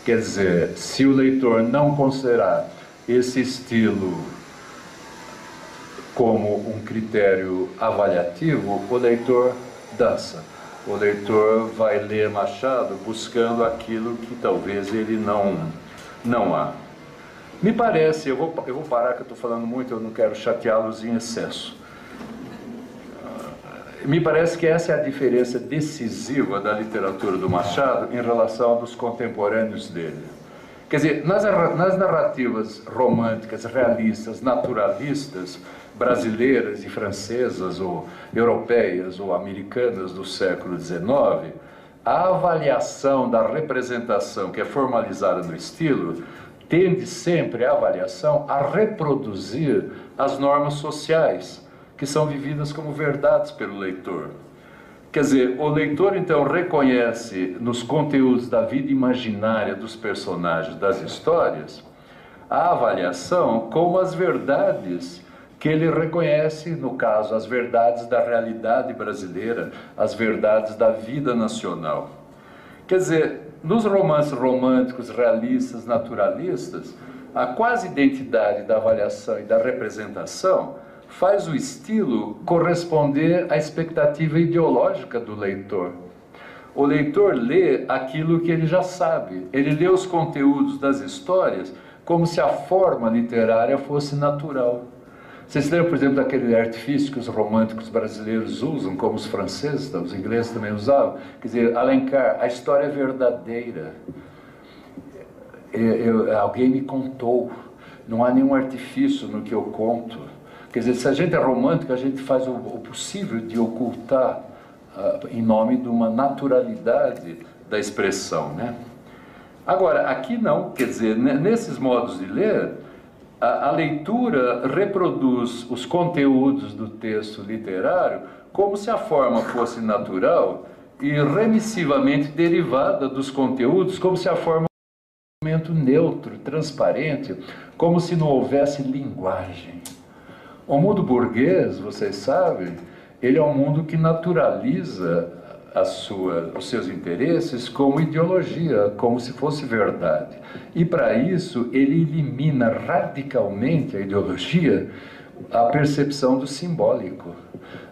Quer dizer, se o leitor não considerar esse estilo como um critério avaliativo, o leitor dança. O leitor vai ler Machado buscando aquilo que talvez ele não há. Me parece, eu vou parar que eu estou falando muito, eu não quero chateá-los em excesso. Me parece que essa é a diferença decisiva da literatura do Machado em relação aos contemporâneos dele. Quer dizer, nas narrativas românticas, realistas, naturalistas, brasileiras e francesas, ou europeias, ou americanas do século XIX, a avaliação da representação que é formalizada no estilo tende sempre a avaliação a reproduzir as normas sociais que são vividas como verdades pelo leitor. Quer dizer, o leitor então reconhece nos conteúdos da vida imaginária dos personagens das histórias a avaliação como as verdades que ele reconhece, no caso, as verdades da realidade brasileira, as verdades da vida nacional. Quer dizer, nos romances românticos, realistas, naturalistas, a quase identidade da avaliação e da representação faz o estilo corresponder à expectativa ideológica do leitor. O leitor lê aquilo que ele já sabe, ele lê os conteúdos das histórias como se a forma literária fosse natural. Vocês lembram, por exemplo, daquele artifício que os românticos brasileiros usam, como os franceses, os ingleses também usavam? Quer dizer, Alencar, a história é verdadeira. Alguém me contou, não há nenhum artifício no que eu conto. Quer dizer, se a gente é romântico, a gente faz o possível de ocultar em nome de uma naturalidade da expressão, né? Agora, aqui não, quer dizer, nesses modos de ler, a leitura reproduz os conteúdos do texto literário como se a forma fosse natural e remissivamente derivada dos conteúdos, como se a forma fosse um elemento neutro, transparente, como se não houvesse linguagem. O mundo burguês, vocês sabem, ele é um mundo que naturaliza os seus interesses como ideologia, como se fosse verdade. E para isso ele elimina radicalmente a ideologia, a percepção do simbólico.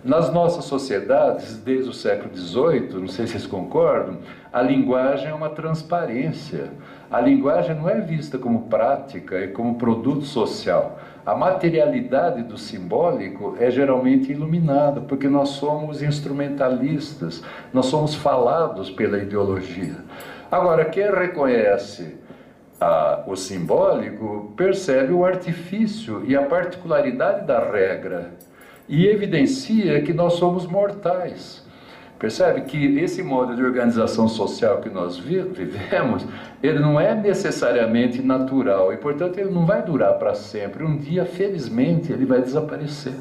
Nas nossas sociedades, desde o século XVIII, não sei se vocês concordam, a linguagem é uma transparência. A linguagem não é vista como prática e como produto social. A materialidade do simbólico é geralmente iluminada, porque nós somos instrumentalistas, nós somos falados pela ideologia. Agora, quem reconhece o simbólico percebe o artifício e a particularidade da regra e evidencia que nós somos mortais. Percebe que esse modo de organização social que nós vivemos, ele não é necessariamente natural e, portanto, ele não vai durar para sempre. Um dia, felizmente, ele vai desaparecer.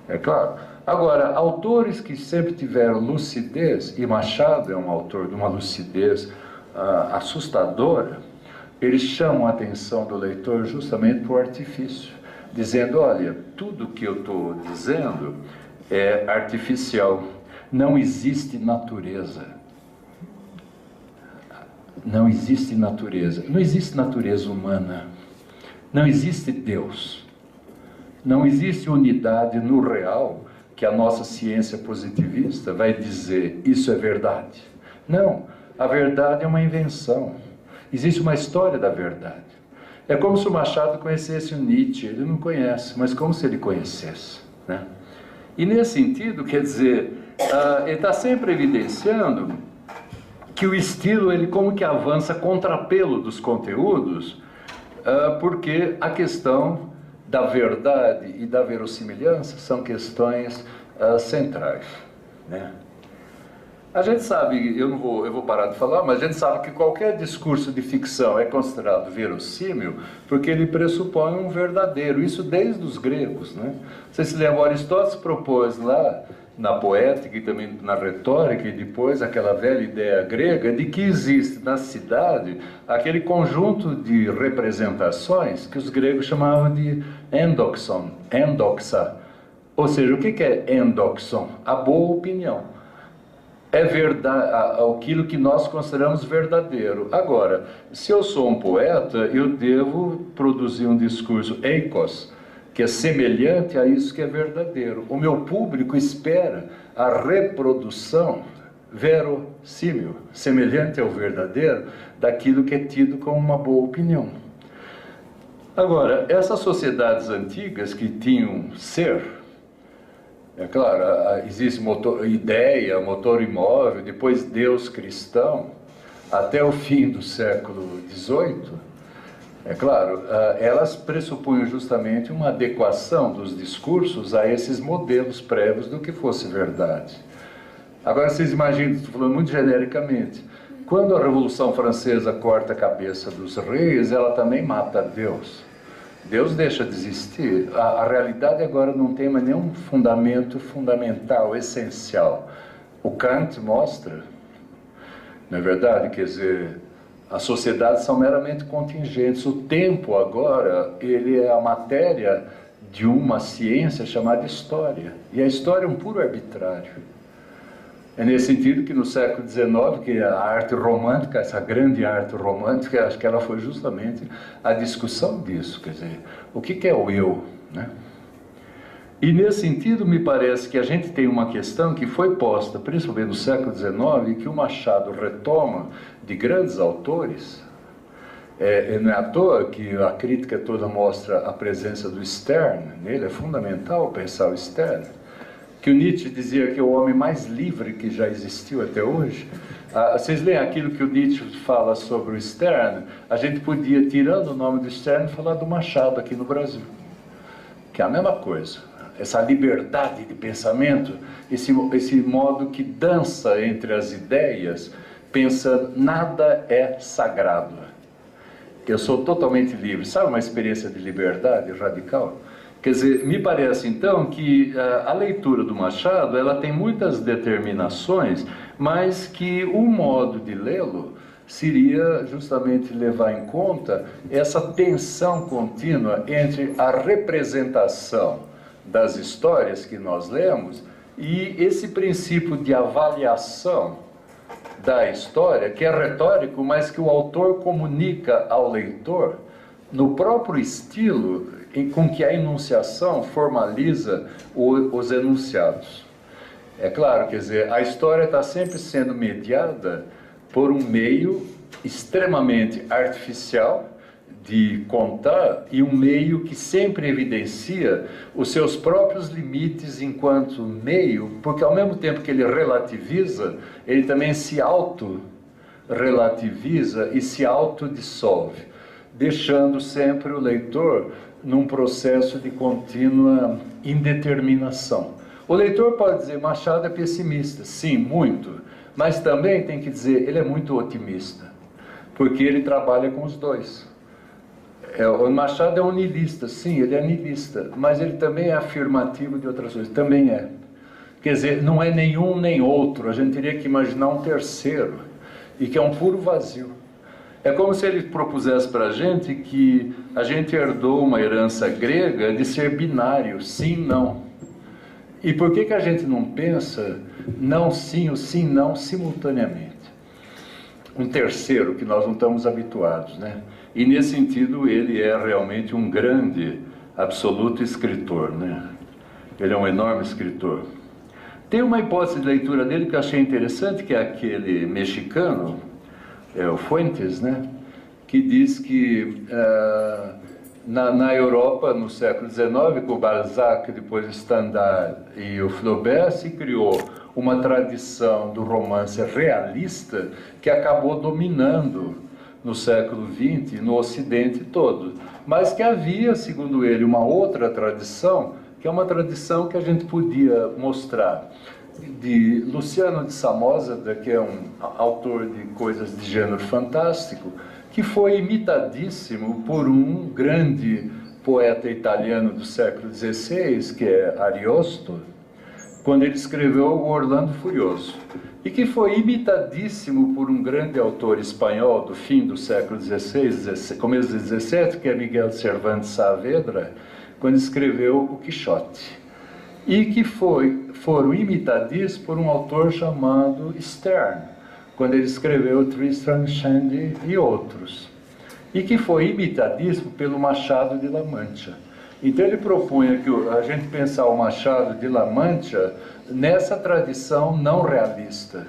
É claro. Agora, autores que sempre tiveram lucidez, e Machado é um autor de uma lucidez assustadora, eles chamam a atenção do leitor justamente por artifício, dizendo, olha, tudo que eu estou dizendo é artificial. Não existe natureza. Não existe natureza. Não existe natureza humana. Não existe Deus. Não existe unidade no real que a nossa ciência positivista vai dizer isso é verdade. Não, a verdade é uma invenção. Existe uma história da verdade. É como se o Machado conhecesse o Nietzsche. Ele não conhece, mas como se ele conhecesse, né? E nesse sentido, quer dizer, ele está sempre evidenciando que o estilo, ele como que avança contrapelo dos conteúdos, porque a questão da verdade e da verossimilhança são questões centrais, né? A gente sabe, eu vou parar de falar, mas a gente sabe que qualquer discurso de ficção é considerado verossímil porque ele pressupõe um verdadeiro, isso desde os gregos, né? Vocês se lembram, Aristóteles propôs lá na poética e também na retórica e depois aquela velha ideia grega de que existe na cidade aquele conjunto de representações que os gregos chamavam de endoxon, endoxa. Ou seja, o que é endoxon? A boa opinião. É verdade, aquilo que nós consideramos verdadeiro. Agora, se eu sou um poeta, eu devo produzir um discurso eikos, que é semelhante a isso que é verdadeiro. O meu público espera a reprodução verossímil, semelhante ao verdadeiro, daquilo que é tido como uma boa opinião. Agora, essas sociedades antigas que tinham ser, é claro, existe ideia, motor imóvel, depois Deus cristão. até o fim do século XVIII, é claro, elas pressupunham justamente uma adequação dos discursos a esses modelos prévios do que fosse verdade. Agora, vocês imaginam, estou falando muito genericamente, quando a Revolução Francesa corta a cabeça dos reis, ela também mata Deus. Deus deixa de existir. A realidade agora não tem mais nenhum fundamento fundamental, essencial. O Kant mostra, não é verdade? Quer dizer, as sociedades são meramente contingentes. O tempo agora, ele é a matéria de uma ciência chamada história. E a história é um puro arbitrário. É nesse sentido que no século XIX, que a arte romântica, essa grande arte romântica, acho que ela foi justamente a discussão disso, quer dizer, o que é o eu, né? E nesse sentido me parece que a gente tem uma questão que foi posta, principalmente no século XIX, e que o Machado retoma de grandes autores. Não é à toa que a crítica toda mostra a presença do Stern, nele é fundamental pensar o Stern, que o Nietzsche dizia que é o homem mais livre que já existiu até hoje. Vocês leem aquilo que o Nietzsche fala sobre o Stern, a gente podia, tirando o nome do Stern, falar do Machado aqui no Brasil, que é a mesma coisa. Essa liberdade de pensamento, esse modo que dança entre as ideias, pensando, nada é sagrado. Eu sou totalmente livre. Sabe uma experiência de liberdade radical? Quer dizer, me parece então que a leitura do Machado, ela tem muitas determinações, mas que o modo de lê-lo seria justamente levar em conta essa tensão contínua entre a representação das histórias que nós lemos e esse princípio de avaliação da história, que é retórico, mas que o autor comunica ao leitor no próprio estilo com que a enunciação formaliza os enunciados. É claro, quer dizer, a história está sempre sendo mediada por um meio extremamente artificial de contar e um meio que sempre evidencia os seus próprios limites enquanto meio, porque ao mesmo tempo que ele relativiza, ele também se auto-relativiza e se autodissolve, deixando sempre o leitor num processo de contínua indeterminação. O leitor pode dizer, Machado é pessimista, sim, muito, mas também tem que dizer, ele é muito otimista, porque ele trabalha com os dois. O Machado é um niilista, sim, ele é niilista, mas ele também é afirmativo de outras coisas, também é. Quer dizer, não é nenhum nem outro, a gente teria que imaginar um terceiro, e que é um puro vazio. É como se ele propusesse para a gente que a gente herdou uma herança grega de ser binário, sim, não. E por que a gente não pensa não, sim, o sim, não, simultaneamente? Um terceiro que nós não estamos habituados, né? E nesse sentido ele é realmente um grande, absoluto escritor, né? Ele é um enorme escritor. Tem uma hipótese de leitura dele que eu achei interessante, que é aquele mexicano, o Fuentes, né? Que diz que na Europa, no século XIX, com Balzac, depois Stendhal e o Flaubert, se criou uma tradição do romance realista que acabou dominando no século XX, no Ocidente todo. Mas que havia, segundo ele, uma outra tradição, que é uma tradição que a gente podia mostrar, de Luciano de Samosata, que é um autor de coisas de gênero fantástico, que foi imitadíssimo por um grande poeta italiano do século XVI, que é Ariosto, quando ele escreveu o Orlando Furioso, e que foi imitadíssimo por um grande autor espanhol do fim do século XVI, começo do XVII, que é Miguel de Cervantes Saavedra, quando escreveu o Quixote, e que foram imitadíssimos por um autor chamado Stern, quando ele escreveu Tristram Shandy e outros, e que foi imitadíssimo pelo Machado de La Mancha. Então ele propunha que a gente pensar o Machado de La Mancha nessa tradição não realista.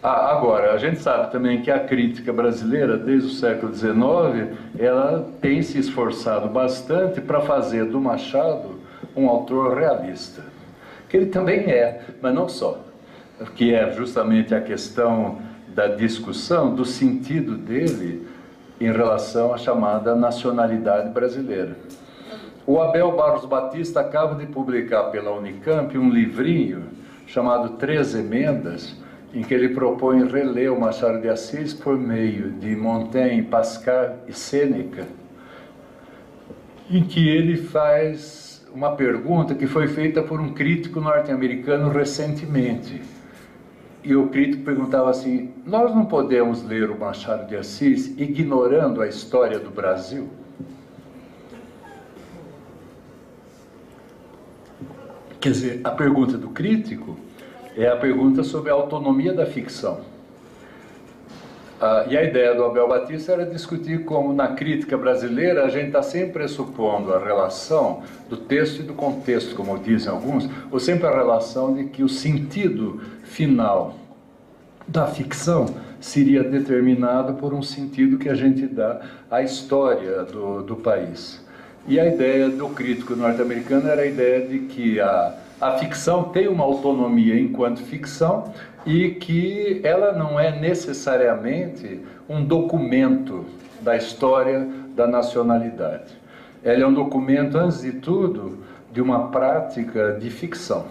Agora, a gente sabe também que a crítica brasileira, desde o século XIX, ela tem se esforçado bastante para fazer do Machado um autor realista, que ele também é, mas não só, que é justamente a questão da discussão do sentido dele em relação à chamada nacionalidade brasileira. O Abel Barros Batista acaba de publicar pela Unicamp um livrinho chamado Três Emendas, em que ele propõe reler o Machado de Assis por meio de Montaigne, Pascal e Sêneca, em que ele faz uma pergunta que foi feita por um crítico norte-americano recentemente. E o crítico perguntava assim: nós não podemos ler o Machado de Assis ignorando a história do Brasil? Quer dizer, a pergunta do crítico é a pergunta sobre a autonomia da ficção. E a ideia do Abel Batista era discutir como, na crítica brasileira, a gente está sempre pressupondo a relação do texto e do contexto, como dizem alguns, ou sempre a relação de que o sentido final da ficção seria determinado por um sentido que a gente dá à história do país. E a ideia do crítico norte-americano era a ideia de que a ficção tem uma autonomia enquanto ficção e que ela não é necessariamente um documento da história da nacionalidade. Ela é um documento, antes de tudo, de uma prática de ficção.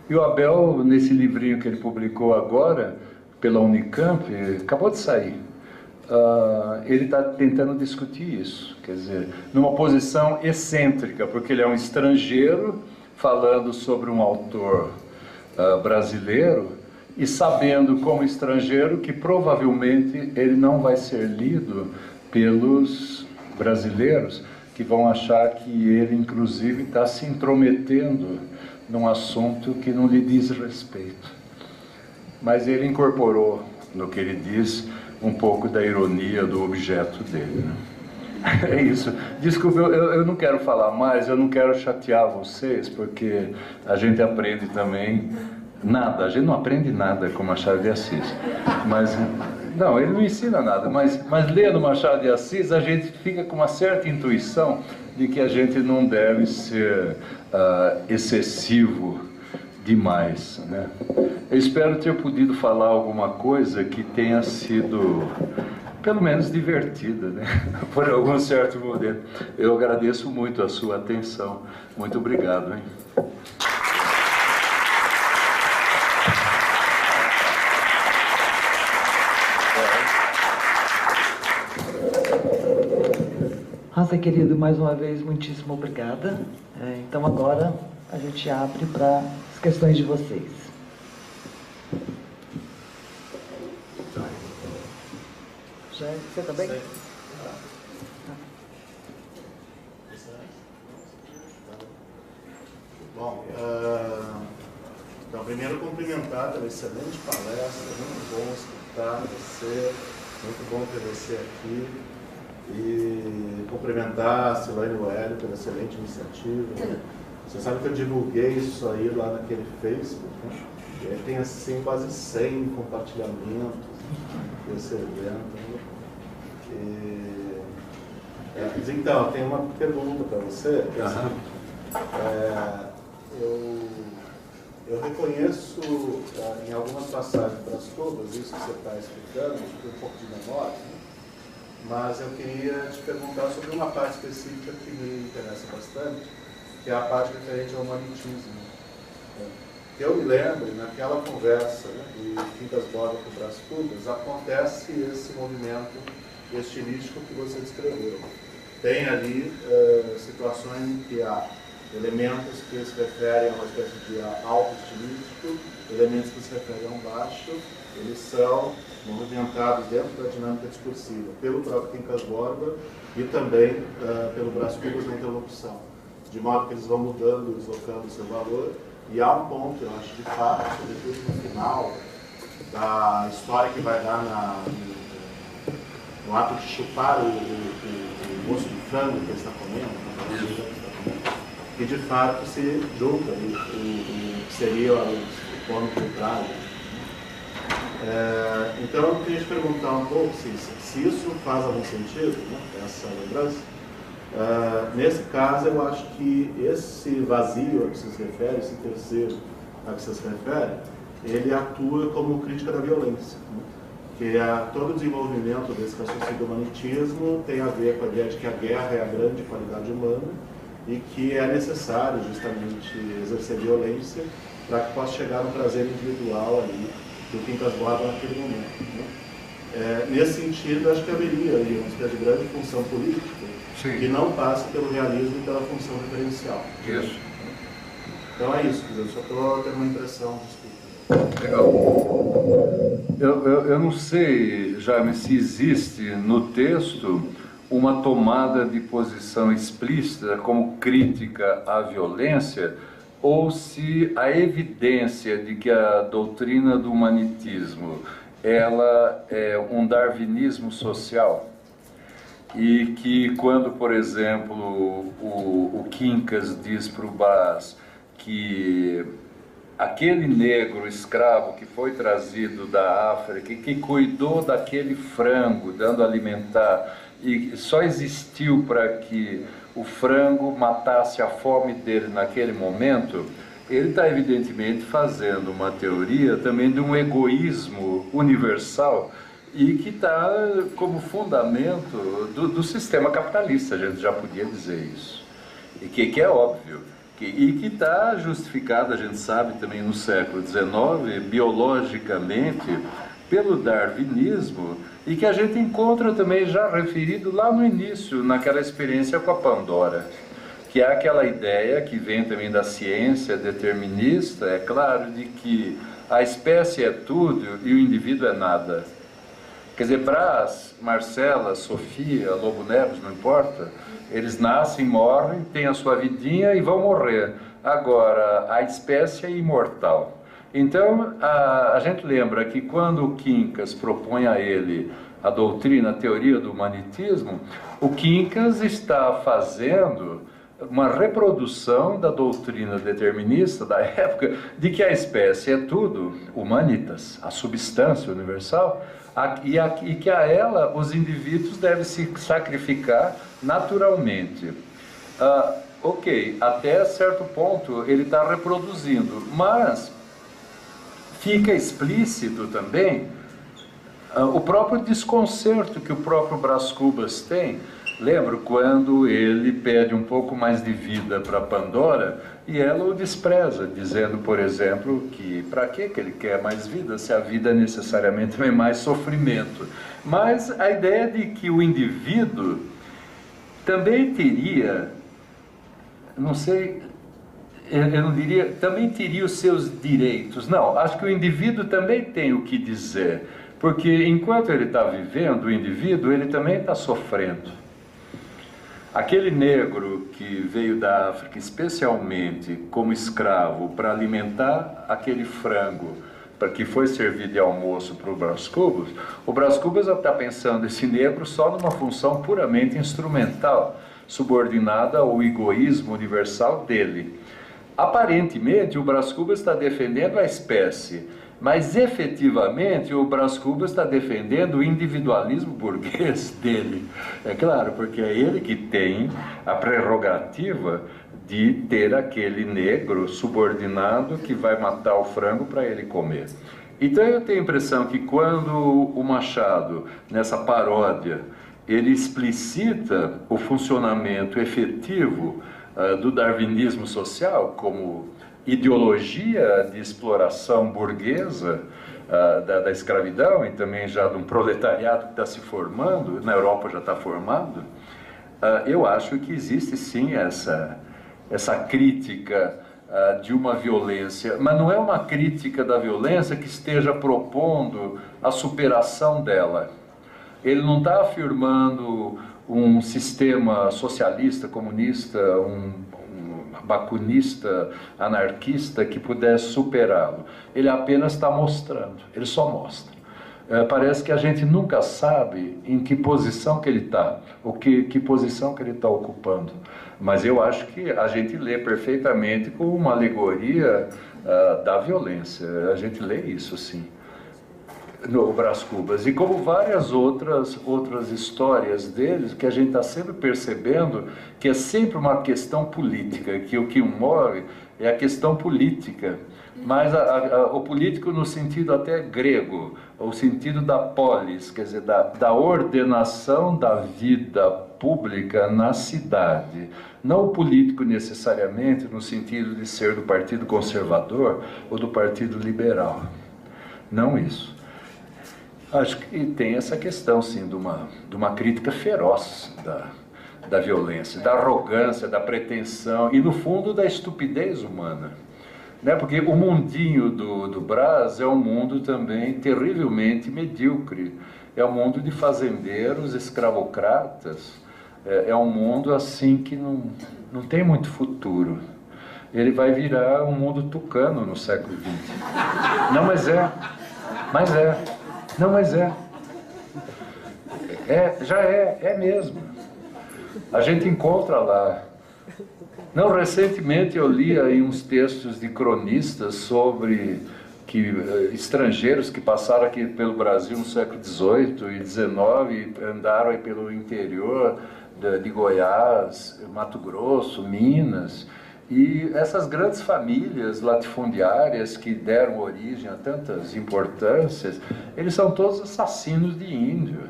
E o Abel, nesse livrinho que ele publicou agora, pela Unicamp, acabou de sair, ele está tentando discutir isso, quer dizer, numa posição excêntrica, porque ele é um estrangeiro falando sobre um autor brasileiro e sabendo como estrangeiro que provavelmente ele não vai ser lido pelos brasileiros, que vão achar que ele inclusive está se intrometendo num assunto que não lhe diz respeito. Mas ele incorporou no que ele diz um pouco da ironia do objeto dele, né? É isso. Desculpe, eu não quero falar mais, eu não quero chatear vocês, porque a gente aprende também nada. A gente não aprende nada com Machado de Assis. Mas, não, ele não ensina nada, mas lendo Machado de Assis, a gente fica com uma certa intuição de que a gente não deve ser excessivo demais, né? Eu espero ter podido falar alguma coisa que tenha sido pelo menos divertida, né? Por algum certo modelo. Eu agradeço muito a sua atenção. Muito obrigado, hein? Hansen, querido, mais uma vez, muitíssimo obrigada. Então agora a gente abre para as questões de vocês. Você também? Bom, então primeiro cumprimentar pela excelente palestra, muito bom escutar você, muito bom ter você aqui, e cumprimentar a Silane e o Hélio pela excelente iniciativa. Você sabe que eu divulguei isso aí lá naquele Facebook, né? E aí tem assim quase 100 compartilhamentos desse evento. Então, eu tenho uma pergunta para você. Eu reconheço em algumas passagens das Cubas, isso que você está explicando, um pouco de memória, né? Mas eu queria te perguntar sobre uma parte específica que me interessa bastante, que é a parte referente ao humanitismo. Eu me lembro, naquela conversa, né, de Quincas Borba com o Brás Cubas, acontece esse movimento estilístico que você descreveu. Tem ali situações em que há elementos que se referem a uma espécie de alto estilístico, elementos que se referem a um baixo, eles são movimentados dentro da dinâmica discursiva, pelo próprio Quincas Borba e também pelo Brás Cubas na interlocução, de modo que eles vão mudando, deslocando o seu valor, e há um ponto, eu acho, de fato, sobretudo no final da história que vai dar no ato de chupar o osso do frango que ele está comendo, que de fato se junta, o que seria o ponto contrário. Então eu queria te perguntar um pouco se isso faz algum sentido, né, essa lembrança. Nesse caso, eu acho que esse vazio a que você se refere, esse terceiro a que você se refere, ele atua como crítica da violência, né? que todo o desenvolvimento desse raciocínio do humanitismo tem a ver com a ideia de que a guerra é a grande qualidade humana e que é necessário justamente exercer violência para que possa chegar um prazer individual ali do Quincas Borba naquele momento, né? Nesse sentido, acho que haveria ali uma espécie de grande função política, sim, que não passa pelo realismo e pela função referencial. Isso. Então é isso, eu só estou tendo uma impressão, desculpa. Legal. Eu não sei, Jaime, se existe no texto uma tomada de posição explícita como crítica à violência, ou se a evidência de que a doutrina do humanitismo ela é um darwinismo social, e que quando, por exemplo, o Quincas diz para o Braz que aquele negro escravo que foi trazido da África, que cuidou daquele frango, dando a alimentar, e só existiu para que o frango matasse a fome dele naquele momento, ele está evidentemente fazendo uma teoria também de um egoísmo universal e que está como fundamento do sistema capitalista, a gente já podia dizer isso, e que é óbvio. E que está justificado, a gente sabe também no século XIX, biologicamente, pelo darwinismo, e que a gente encontra também já referido lá no início, naquela experiência com a Pandora, que é aquela ideia que vem também da ciência determinista, é claro, de que a espécie é tudo e o indivíduo é nada. Quer dizer, Braz, Marcela, Sofia, Lobo Neves, não importa, eles nascem, morrem, têm a sua vidinha e vão morrer. Agora, a espécie é imortal. Então, a gente lembra que quando o Quincas propõe a ele a doutrina, a teoria do humanitismo, o Quincas está fazendo uma reprodução da doutrina determinista da época, de que a espécie é tudo, humanitas, a substância universal, e que a ela os indivíduos devem se sacrificar naturalmente. Ok, até certo ponto ele está reproduzindo, mas fica explícito também o próprio desconcerto que o próprio Brás Cubas tem. Lembro quando ele pede um pouco mais de vida para Pandora e ela o despreza, dizendo, por exemplo, que para que ele quer mais vida se a vida necessariamente vem mais sofrimento. Mas a ideia de que o indivíduo também teria, não sei, eu não diria, também teria os seus direitos. Não, acho que o indivíduo também tem o que dizer, porque enquanto ele está vivendo, o indivíduo, ele também está sofrendo. Aquele negro que veio da África especialmente como escravo para alimentar aquele frango para que foi servido de almoço para o Brás Cubas, o Brás Cubas está pensando esse negro só numa função puramente instrumental, subordinada ao egoísmo universal dele. Aparentemente, o Brás Cubas está defendendo a espécie, mas efetivamente o Brás Cubas está defendendo o individualismo burguês dele. É claro, porque é ele que tem a prerrogativa de ter aquele negro subordinado que vai matar o frango para ele comer. Então eu tenho a impressão que quando o Machado, nessa paródia, ele explicita o funcionamento efetivo do darwinismo social como ideologia de exploração burguesa da escravidão e também já de um proletariado que está se formando, na Europa já está formado, eu acho que existe sim essa crítica de uma violência, mas não é uma crítica da violência que esteja propondo a superação dela. Ele não está afirmando um sistema socialista, comunista, bacunista, anarquista que pudesse superá-lo. Ele apenas está mostrando, ele só mostra. Parece que a gente nunca sabe em que posição que ele está, ou que posição que ele está ocupando. Mas eu acho que a gente lê perfeitamente como uma alegoria da violência. A gente lê isso, sim, no Brás Cubas. E como várias outras histórias deles, que a gente está sempre percebendo que é sempre uma questão política, que o que move é a questão política, mas o político no sentido até grego, o sentido da polis, quer dizer, da ordenação da vida pública na cidade. Não o político necessariamente no sentido de ser do Partido Conservador ou do Partido Liberal. Não isso. Acho que tem essa questão, sim, de uma crítica feroz da violência, da arrogância, da pretensão e, no fundo, da estupidez humana. Né? Porque o mundinho do Brás é um mundo também terrivelmente medíocre. É um mundo de fazendeiros, escravocratas. É um mundo assim que não tem muito futuro. Ele vai virar um mundo tucano no século XX. Não, mas é. Não, mas é. Já é mesmo. A gente encontra lá. Não, recentemente eu li aí uns textos de cronistas sobre estrangeiros que passaram aqui pelo Brasil no século XVIII e XIX e andaram aí pelo interior de Goiás, Mato Grosso, Minas, e essas grandes famílias latifundiárias que deram origem a tantas importâncias, eles são todos assassinos de índio.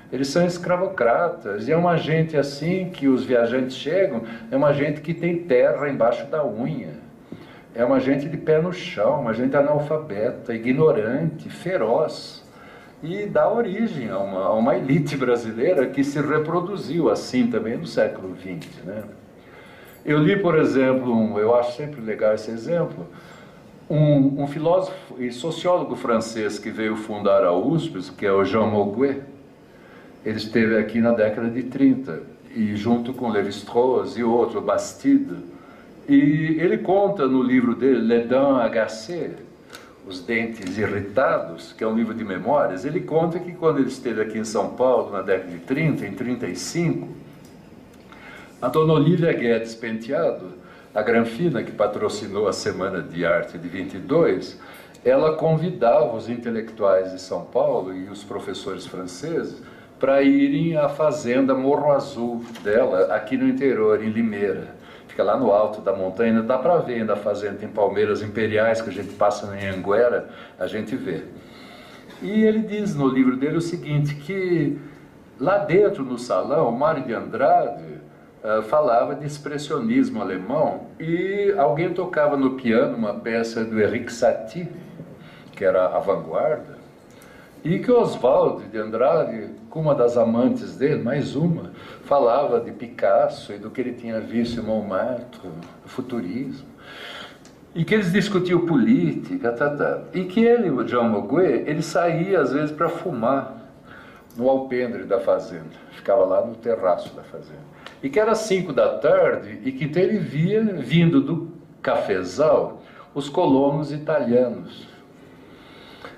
Eles são escravocratas, e é uma gente assim que os viajantes chegam, é uma gente que tem terra embaixo da unha, é uma gente de pé no chão, uma gente analfabeta, ignorante, feroz, e dá origem a uma elite brasileira que se reproduziu assim também no século XX, né? Eu li, por exemplo, eu acho sempre legal esse exemplo, um filósofo e sociólogo francês que veio fundar a USP, que é o Jean Monnet. Ele esteve aqui na década de 30, e junto com Lévi-Strauss e outro, Bastide, e ele conta no livro dele, Les Dents Agacées, Os Dentes Irritados, que é um livro de memórias, ele conta que quando ele esteve aqui em São Paulo, na década de 30, em 35, a dona Olívia Guedes Penteado, a Granfina, que patrocinou a Semana de Arte de 22, ela convidava os intelectuais de São Paulo e os professores franceses para irem à fazenda Morro Azul dela, aqui no interior, em Limeira. Fica lá no alto da montanha, dá para ver ainda a fazenda em Palmeiras Imperiais, que a gente passa em Anguera, a gente vê. E ele diz no livro dele o seguinte, que lá dentro no salão, Mário de Andrade falava de expressionismo alemão, e alguém tocava no piano uma peça do Erik Satie, que era a vanguarda, e que Oswald de Andrade, com uma das amantes dele, mais uma, falava de Picasso e do que ele tinha visto em Montmartre, do futurismo, e que eles discutiam política, e que ele, o Jean Monnet, ele saía às vezes para fumar no alpendre da fazenda, ficava lá no terraço da fazenda, e que era 5 da tarde, e que então ele via, vindo do cafezal, os colonos italianos.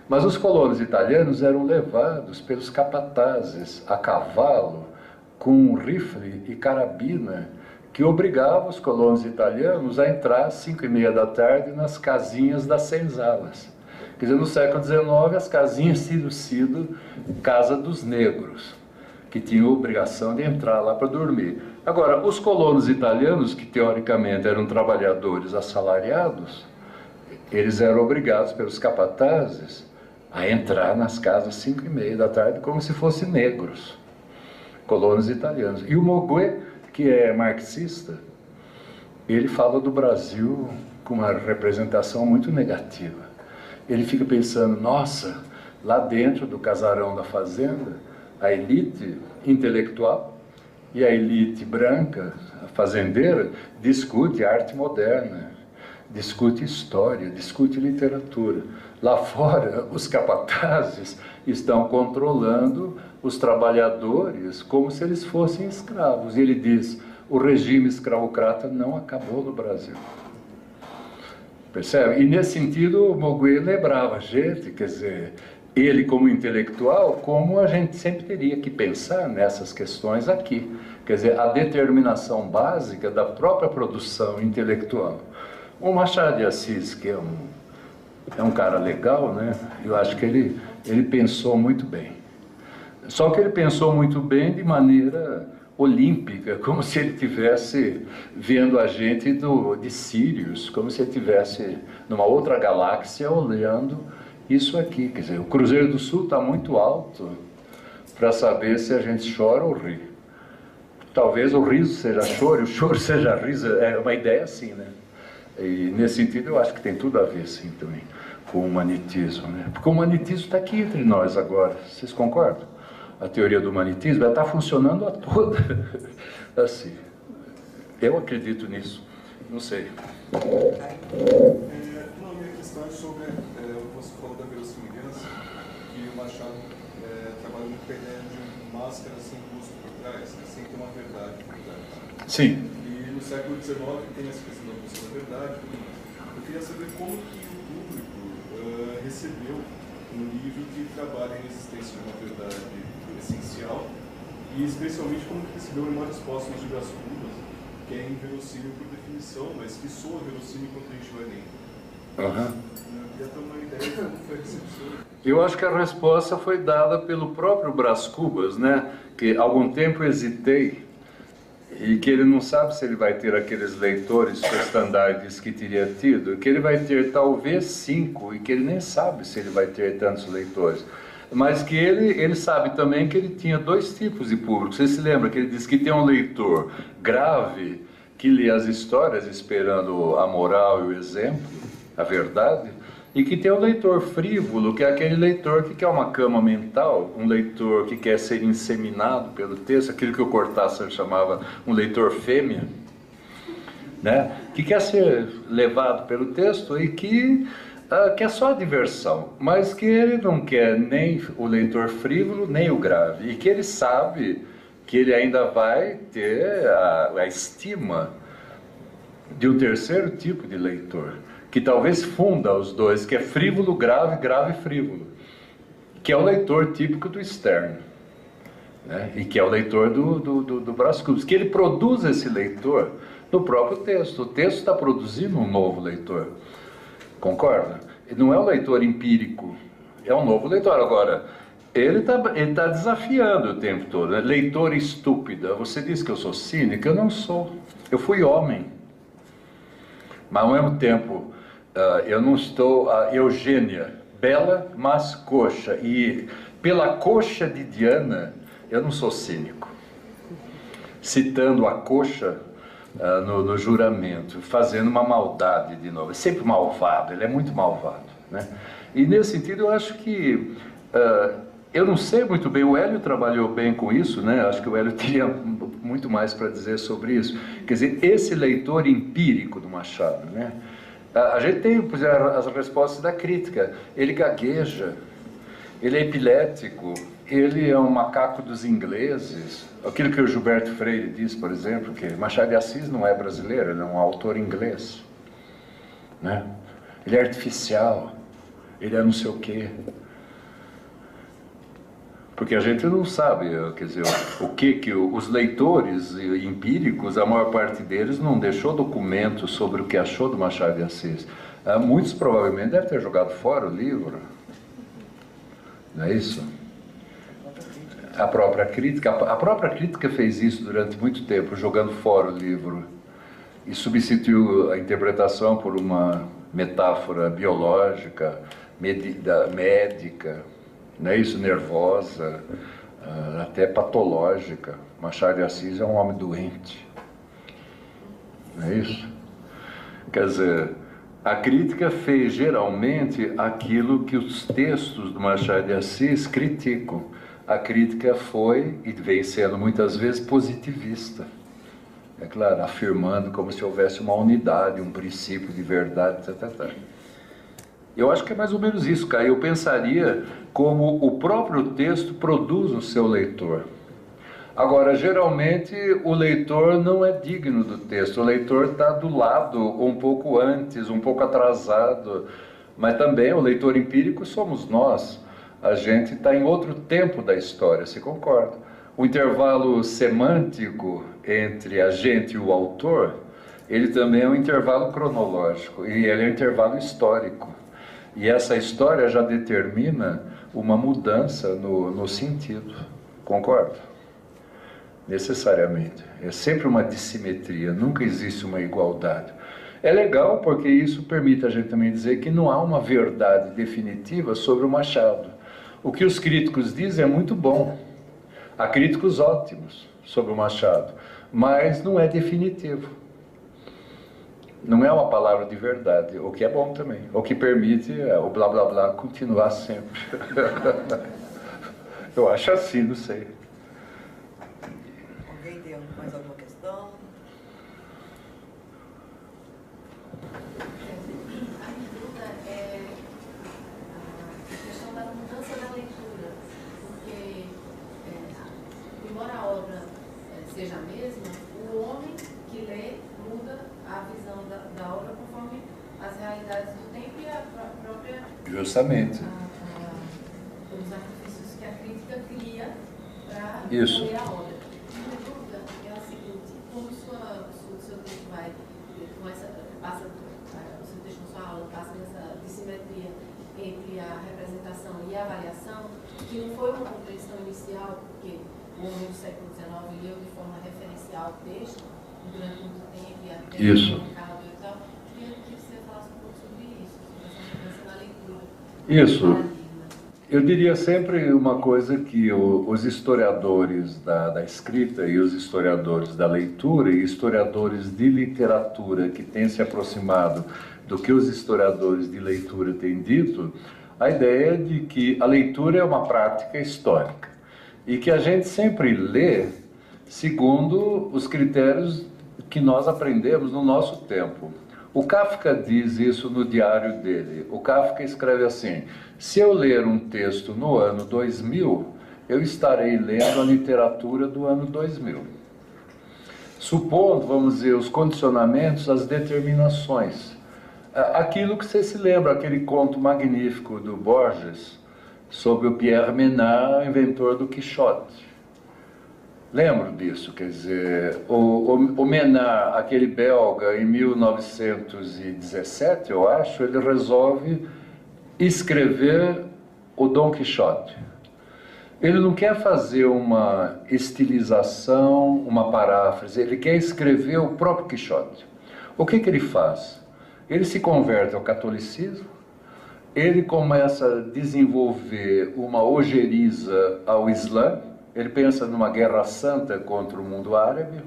Mas os colonos italianos eram levados pelos capatazes a cavalo, com um rifle e carabina, que obrigava os colonos italianos a entrar às 5:30 da tarde nas casinhas das senzalas. Quer dizer, no século XIX, as casinhas tinham sido casa dos negros, que tinham obrigação de entrar lá para dormir. Agora, os colonos italianos, que teoricamente eram trabalhadores assalariados, eles eram obrigados pelos capatazes a entrar nas casas às 5:30 da tarde como se fossem negros, colonos italianos. E o Monnet, que é marxista, ele fala do Brasil com uma representação muito negativa. Ele fica pensando, nossa, lá dentro do casarão da fazenda, a elite intelectual e a elite branca, a fazendeira, discute arte moderna, discute história, discute literatura. Lá fora, os capatazes estão controlando os trabalhadores como se eles fossem escravos. E ele diz, o regime escravocrata não acabou no Brasil. Percebe? E nesse sentido, o Monnet lembrava a gente, quer dizer, ele como intelectual, como a gente sempre teria que pensar nessas questões aqui. Quer dizer, a determinação básica da própria produção intelectual. O Machado de Assis, que é um cara legal, né? Eu acho que ele pensou muito bem. Só que ele pensou muito bem de maneira olímpica, como se ele estivesse vendo a gente de Sirius, como se ele estivesse numa outra galáxia olhando isso aqui. Quer dizer, o Cruzeiro do Sul está muito alto para saber se a gente chora ou ri. Talvez o riso seja choro e o choro seja riso, é uma ideia assim, né? E nesse sentido eu acho que tem tudo a ver, sim, também, com o humanitismo, né? Porque o humanitismo está aqui entre nós agora, vocês concordam? A teoria do humanitismo está funcionando a toda, assim. Eu acredito nisso, não sei. Não, a minha questão é sobre o que você falou da verossimilhança, que o Machado trabalha muito com a ideia de máscara sem rosto por trás, né, sem ter uma verdade por trás. Sim. E no século XIX tem essa questão da busca da verdade. Eu queria saber como que o público recebeu um livro que trabalha em existência de uma verdade essencial, e especialmente como que recebeu Memórias Póstumas de Brás Cubas, que é inverossímil por definição, mas que soa verossímil enquanto a gente vai lendo. Eu queria ter uma ideia de como foi a recepção. Eu acho que a resposta foi dada pelo próprio Brás Cubas, né? Que há algum tempo hesitei, e que ele não sabe se ele vai ter aqueles leitores standards que teria tido, que ele vai ter talvez 5, e que ele nem sabe se ele vai ter tantos leitores. Mas que ele sabe também que ele tinha 2 tipos de público. Você se lembra que ele disse que tem um leitor grave, que lê as histórias esperando a moral e o exemplo, a verdade, e que tem um leitor frívolo, que é aquele leitor que quer uma cama mental, um leitor que quer ser inseminado pelo texto, aquilo que o Cortázar chamava um leitor fêmea, né? Que quer ser levado pelo texto e que quer só a diversão, mas que ele não quer nem o leitor frívolo, nem o grave, e que ele sabe que ele ainda vai ter a estima de um terceiro tipo de leitor, que talvez funda os dois, que é frívolo, grave, grave, frívolo, que é o leitor típico do Stern, né? E que é o leitor do Brás Cubas, que ele produz esse leitor no próprio texto. O texto está produzindo um novo leitor, concorda? Não é um leitor empírico, é um novo leitor. Agora, ele tá desafiando o tempo todo, né? Leitor estúpida, você diz que eu sou cínico? Eu não sou, eu fui homem, mas ao mesmo tempo eu não estou Eugênia, bela mas coxa, e pela coxa de Diana eu não sou cínico, citando a coxa no juramento, fazendo uma maldade de novo. É sempre malvado, ele é muito malvado, né? E nesse sentido eu acho que eu não sei muito bem, o Hélio trabalhou bem com isso, né? Acho que o Hélio teria muito mais para dizer sobre isso. Quer dizer, esse leitor empírico do Machado, né? A gente tem, por exemplo, as respostas da crítica. Ele gagueja, ele é epilético, ele é um macaco dos ingleses. Aquilo que o Gilberto Freire diz, por exemplo, que Machado de Assis não é brasileiro, ele é um autor inglês, né? Ele é artificial, ele é não sei o quê. Porque a gente não sabe, quer dizer, o que os leitores empíricos, a maior parte deles não deixou documento sobre o que achou do Machado de Assis. Muitos provavelmente devem ter jogado fora o livro, não é isso? A própria crítica fez isso durante muito tempo, jogando fora o livro, e substituiu a interpretação por uma metáfora biológica, médica, não é isso? Nervosa, até patológica. Machado de Assis é um homem doente, não é isso? Quer dizer, a crítica fez geralmente aquilo que os textos do Machado de Assis criticam. A crítica foi, e vem sendo muitas vezes, positivista. É claro, afirmando como se houvesse uma unidade, um princípio de verdade, etc. Eu acho que é mais ou menos isso, cara. Eu pensaria como o próprio texto produz o seu leitor. Agora, geralmente, o leitor não é digno do texto. O leitor está do lado, um pouco antes, um pouco atrasado. Mas também o leitor empírico somos nós. A gente está em outro tempo da história, você concorda? O intervalo semântico entre a gente e o autor, ele também é um intervalo cronológico, e ele é um intervalo histórico. E essa história já determina uma mudança no sentido, concorda? necessariamente. É sempre uma dissimetria, nunca existe uma igualdade. É legal porque isso permite a gente também dizer que não há uma verdade definitiva sobre o Machado. O que os críticos dizem é muito bom. Há críticos ótimos sobre o Machado, mas não é definitivo. Não é uma palavra de verdade, o que é bom também. O que permite o blá blá blá continuar sempre. Eu acho assim, não sei. Alguém tem mais alguma questão? A minha dúvida é a questão da mudança da leitura, porque, embora a obra seja a mesma, o homem que lê muda a visão da obra conforme as realidades do tempo e a própria... Justamente. Os artifícios que a crítica cria para Isso. ler a obra. A minha dúvida é a seguinte: como o seu texto vai, com essa, passa, o seu texto na sua aula passa nessa dissimetria entre a representação e a avaliação, que não foi uma compreensão inicial, porque o homem do século XIX leu de forma referencial o texto durante muito tempo e até Isso. publicado e tal. Queria que você falasse um pouco sobre isso, sobre essa mudança na leitura. Isso. Eu diria sempre uma coisa que os historiadores da escrita e os historiadores da leitura e historiadores de literatura que têm se aproximado do que os historiadores de leitura têm dito, a ideia de que a leitura é uma prática histórica e que a gente sempre lê segundo os critérios que nós aprendemos no nosso tempo. O Kafka diz isso no diário dele. O Kafka escreve assim: se eu ler um texto no ano 2000, eu estarei lendo a literatura do ano 2000. Supondo, vamos dizer, os condicionamentos, as determinações. Aquilo que você se lembra, aquele conto magnífico do Borges sobre o Pierre Menard, inventor do Quixote. Lembro disso, quer dizer, o Menard, aquele belga, em 1917, eu acho, ele resolve escrever o Dom Quixote. Ele não quer fazer uma estilização, uma paráfrase, ele quer escrever o próprio Quixote. O que ele faz? Ele se converte ao catolicismo, ele começa a desenvolver uma ojeriza ao Islã, ele pensa numa guerra santa contra o mundo árabe,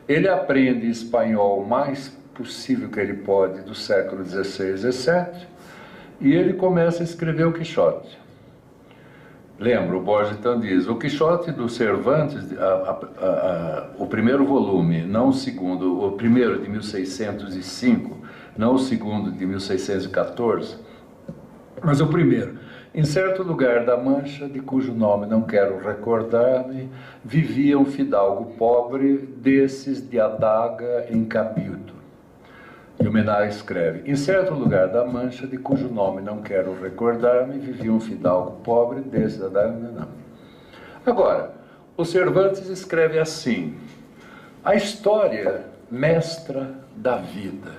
ele aprende espanhol o mais possível que ele pode do século XVI e XVII, e ele começa a escrever o Quixote. Lembra, o Borges então diz, o Quixote do Cervantes, o primeiro volume, não o segundo, o primeiro de 1605, não o segundo de 1614, mas o primeiro. Em certo lugar da Mancha, de cujo nome não quero recordar-me, vivia um fidalgo pobre, desses de adaga encabido. E o Menard escreve, em certo lugar da Mancha, de cujo nome não quero recordar-me, vivia um fidalgo pobre, desses de adaga encabido. Agora, o Cervantes escreve assim, a história mestra da vida.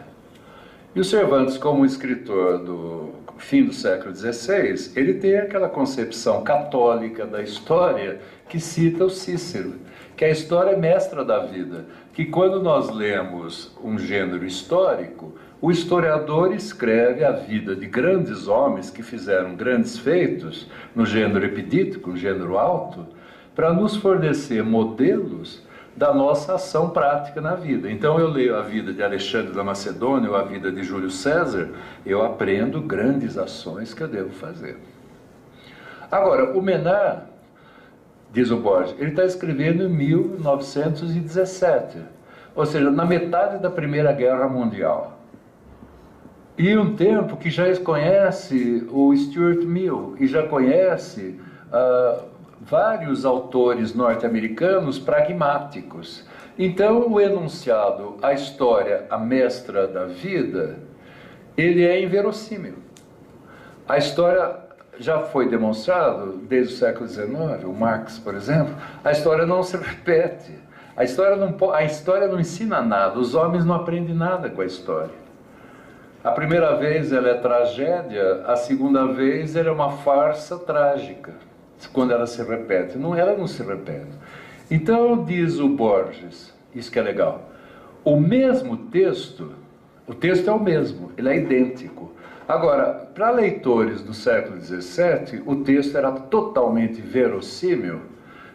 E o Cervantes, como escritor do fim do século XVI, ele tem aquela concepção católica da história que cita o Cícero, que a história é mestra da vida, que quando nós lemos um gênero histórico, o historiador escreve a vida de grandes homens que fizeram grandes feitos no gênero epidítico, no gênero alto, para nos fornecer modelos da nossa ação prática na vida. Então eu leio a vida de Alexandre da Macedônia ou a vida de Júlio César, eu aprendo grandes ações que eu devo fazer. Agora, o Menard, diz o Borges, ele está escrevendo em 1917, ou seja, na metade da Primeira Guerra Mundial. E um tempo que já conhece o Stuart Mill e já conhece vários autores norte-americanos pragmáticos. Então, o enunciado, a história, a mestra da vida, ele é inverossímil. A história já foi demonstrado desde o século XIX, o Marx, por exemplo, a história não se repete. A história não ensina nada, os homens não aprendem nada com a história. A primeira vez ela é tragédia, a segunda vez ela é uma farsa trágica. Quando ela se repete. Não, ela não se repete. Então, diz o Borges, isso que é legal, o mesmo texto, o texto é o mesmo, ele é idêntico. Agora, para leitores do século XVII, o texto era totalmente verossímil,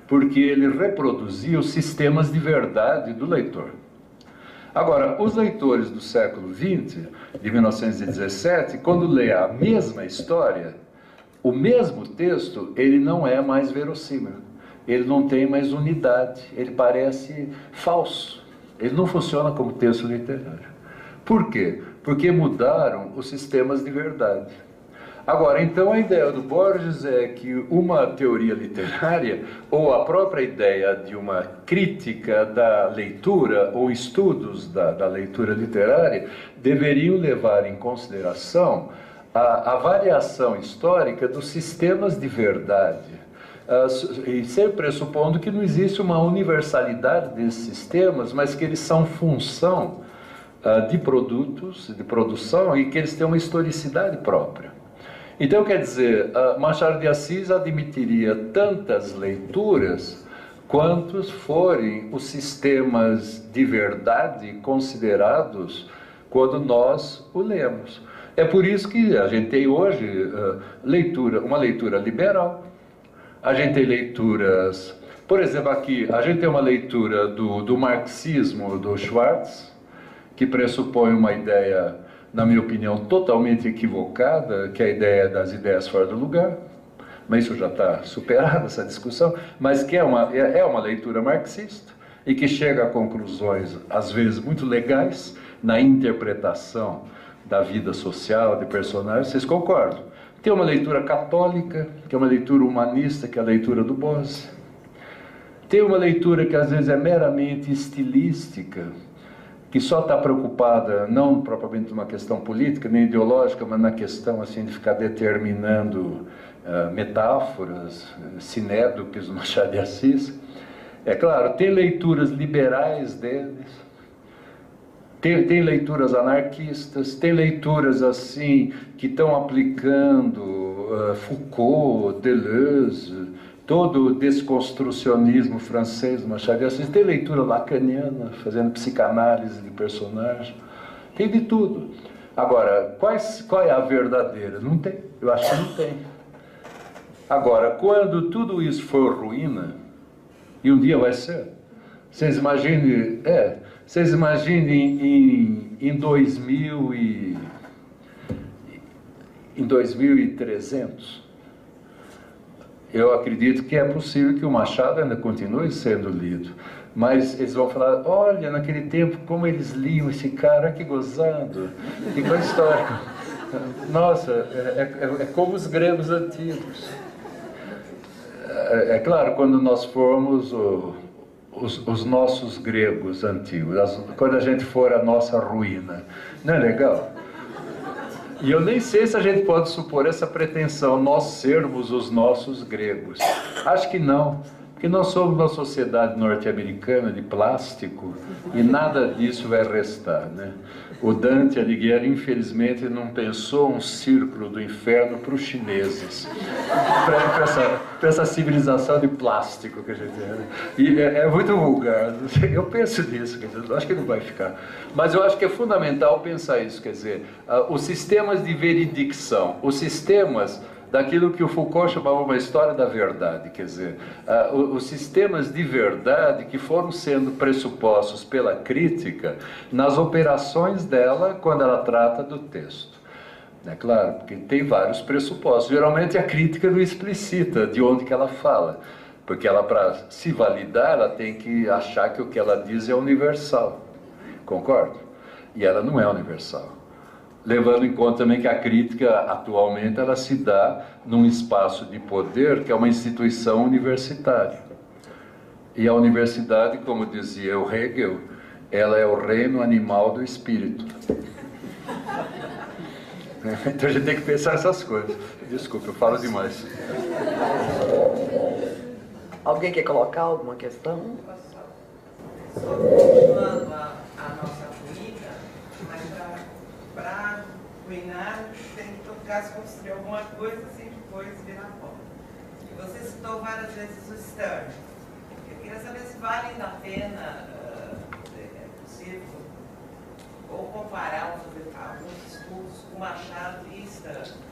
porque ele reproduzia os sistemas de verdade do leitor. Agora, os leitores do século XX, de 1917, quando lê a mesma história, o mesmo texto, ele não é mais verossímil. Ele não tem mais unidade, ele parece falso. Ele não funciona como texto literário. Por quê? Porque mudaram os sistemas de verdade. Agora, então a ideia do Borges é que uma teoria literária, ou a própria ideia de uma crítica da leitura, ou estudos da leitura literária, deveriam levar em consideração a variação histórica dos sistemas de verdade. E sempre pressupondo que não existe uma universalidade desses sistemas, mas que eles são função de produtos, de produção, e que eles têm uma historicidade própria. Então, quer dizer, Machado de Assis admitiria tantas leituras quantos forem os sistemas de verdade considerados quando nós o lemos. É por isso que a gente tem hoje uma leitura liberal. A gente tem leituras, por exemplo, aqui, a gente tem uma leitura do marxismo do Schwartz, que pressupõe uma ideia, na minha opinião, totalmente equivocada, que é a ideia das ideias fora do lugar, mas isso já está superado, essa discussão, mas que é uma leitura marxista e que chega a conclusões, às vezes, muito legais na interpretação da vida social, de personagens. Vocês concordam? Tem uma leitura católica, que é uma leitura humanista, que é a leitura do Bose. Tem uma leitura que às vezes é meramente estilística, que só está preocupada, não propriamente numa questão política, nem ideológica, mas na questão assim, de ficar determinando metáforas, sinédocas do Machado de Assis. É claro, tem leituras liberais deles, tem leituras anarquistas, tem leituras assim que estão aplicando Foucault, Deleuze, todo o desconstrucionismo francês do Machado de Assis, tem leitura lacaniana, fazendo psicanálise de personagem, tem de tudo. Agora, qual é a verdadeira? Não tem, eu acho que não tem. Agora, quando tudo isso for ruína, e um dia vai ser, vocês imaginem em 2300, eu acredito que é possível que o Machado ainda continue sendo lido, mas eles vão falar, olha, naquele tempo, como eles liam esse cara, que gozado, que coisa histórica. Nossa, é como os gregos antigos. É claro, quando nós formos os nossos gregos antigos, quando a gente for a nossa ruína, não é legal? E eu nem sei se a gente pode supor essa pretensão, nós sermos os nossos gregos. Acho que não, porque nós somos uma sociedade norte-americana de plástico e nada disso vai restar, né? O Dante Alighieri, infelizmente, não pensou um círculo do inferno para os chineses, para essa civilização de plástico que a gente é. E é muito vulgar, eu penso nisso, quer dizer, acho que não vai ficar. Mas eu acho que é fundamental pensar isso, quer dizer, os sistemas de veridicção, os sistemas daquilo que o Foucault chamava uma história da verdade, quer dizer, os sistemas de verdade que foram sendo pressupostos pela crítica nas operações dela quando ela trata do texto. É claro, porque tem vários pressupostos. Geralmente a crítica não explicita de onde que ela fala, porque ela, para se validar, ela tem que achar que o que ela diz é universal. Concorda? E ela não é universal. Levando em conta também que a crítica, atualmente, ela se dá num espaço de poder que é uma instituição universitária. E a universidade, como dizia o Hegel, ela é o reino animal do espírito. Então a gente tem que pensar essas coisas. Desculpa, eu falo demais. Alguém quer colocar alguma questão? Continuando a nossa corrida, mas para ruinar, tem que, em todo caso, construir alguma coisa, assim, depois virar pó. E você citou várias vezes o Stern. Eu queria saber se vale a pena, é possível, ou comparar, ou fazer alguns estudos com Machado e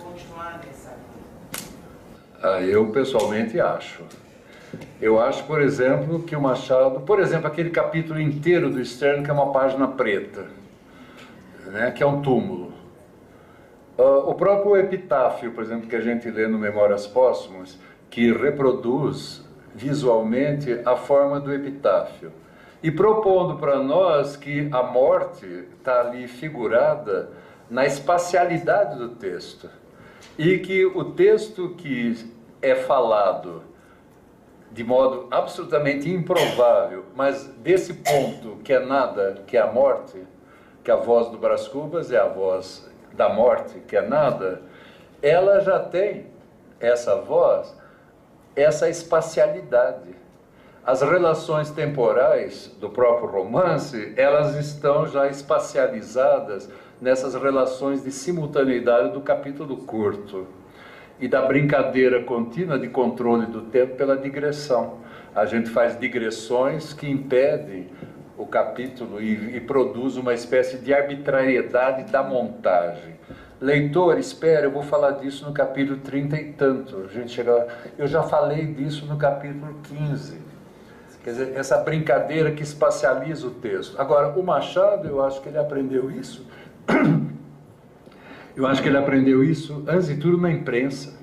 continuar nessa linha. Eu pessoalmente acho. Eu acho, por exemplo, que o Machado, por exemplo, aquele capítulo inteiro do Stern, que é uma página preta, né, que é um túmulo. O próprio epitáfio, por exemplo, que a gente lê no Memórias Póstumas, que reproduz visualmente a forma do epitáfio, e propondo para nós que a morte está ali figurada na espacialidade do texto, e que o texto que é falado de modo absolutamente improvável, mas desse ponto que é nada, que é a morte, que a voz do Brás Cubas é a voz da morte, que é nada, ela já tem, essa voz, essa espacialidade. As relações temporais do próprio romance, elas estão já espacializadas nessas relações de simultaneidade do capítulo curto e da brincadeira contínua de controle do tempo pela digressão. A gente faz digressões que impedem o capítulo e produz uma espécie de arbitrariedade da montagem. Leitor, espera, eu vou falar disso no capítulo 30 e tanto. Eu já falei disso no capítulo 15. Quer dizer, essa brincadeira que espacializa o texto. Agora, o Machado, eu acho que ele aprendeu isso. Eu acho que ele aprendeu isso, antes de tudo, na imprensa.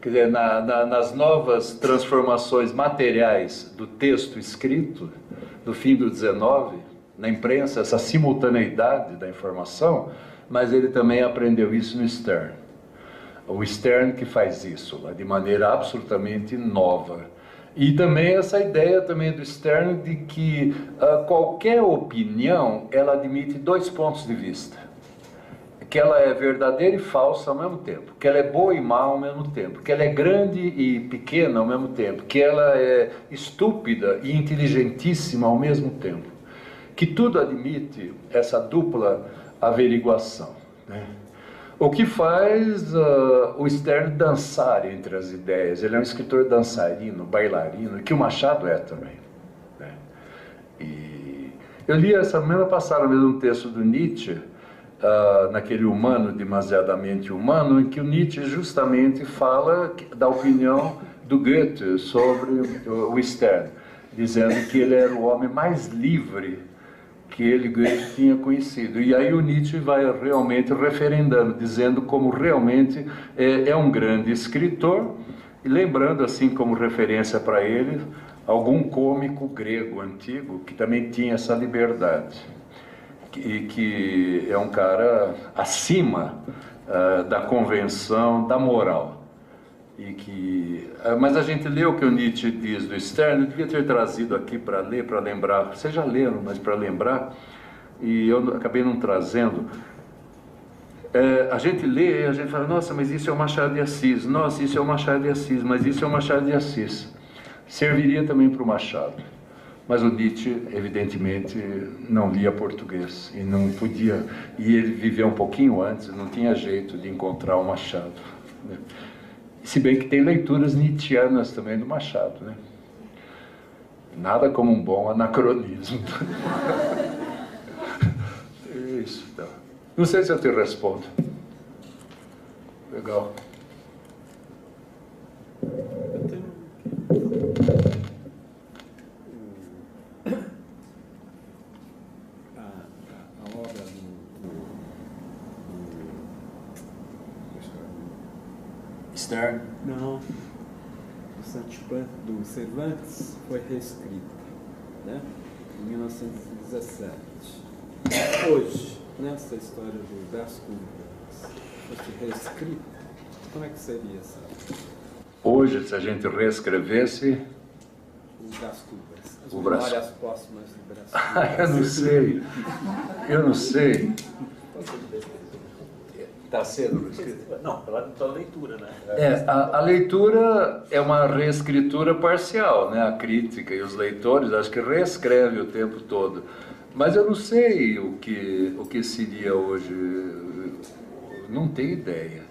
Quer dizer, nas novas transformações materiais do texto escrito, do fim do 19, na imprensa, essa simultaneidade da informação, mas ele também aprendeu isso no Stern. O Stern que faz isso, de maneira absolutamente nova. E também essa ideia também do Stern de que qualquer opinião, ela admite dois pontos de vista. Que ela é verdadeira e falsa ao mesmo tempo, que ela é boa e má ao mesmo tempo, que ela é grande e pequena ao mesmo tempo, que ela é estúpida e inteligentíssima ao mesmo tempo, que tudo admite essa dupla averiguação, né? O que faz o Stern dançar entre as ideias. Ele é um escritor dançarino, bailarino, que o Machado é também, né? E eu li essa semana passada mesmo um texto do Nietzsche, naquele Humano Demasiadamente Humano, em que o Nietzsche justamente fala da opinião do Goethe sobre o Stern, dizendo que ele era o homem mais livre que ele, Goethe, tinha conhecido. E aí o Nietzsche vai realmente referendando, dizendo como realmente é um grande escritor, e lembrando assim como referência para ele algum cômico grego antigo que também tinha essa liberdade. E que é um cara acima da convenção, da moral. Mas a gente leu o que o Nietzsche diz do Stern, eu devia ter trazido aqui para ler, para lembrar. Vocês já leram, mas para lembrar, e eu acabei não trazendo. A gente lê e a gente fala, nossa, mas isso é o Machado de Assis, nossa, isso é o Machado de Assis, mas isso é o Machado de Assis. Serviria também para o Machado. Mas o Nietzsche, evidentemente, não lia português e não podia, e ele viveu um pouquinho antes, não tinha jeito de encontrar o Machado, né? Se bem que tem leituras nietzschianas também do Machado, né? Nada como um bom anacronismo. Isso, então. Não sei se eu te respondo. Legal. Eu tenho... A obra Stern? Não. Do Cervantes foi reescrita, né? Em 1917. Hoje, nessa história do Brás Cubas, fosse reescrita, como é que seria essa? Hoje, se a gente reescrevesse... O Brás Cubas. As O Brás... memórias póstumas do Brás Cubas. Eu não sei. Eu não sei. Está sendo escrito? Não, pela leitura, né? A leitura é uma reescritura parcial, né? A crítica e os leitores acho que reescrevem o tempo todo. Mas eu não sei o que seria hoje. Não tenho ideia.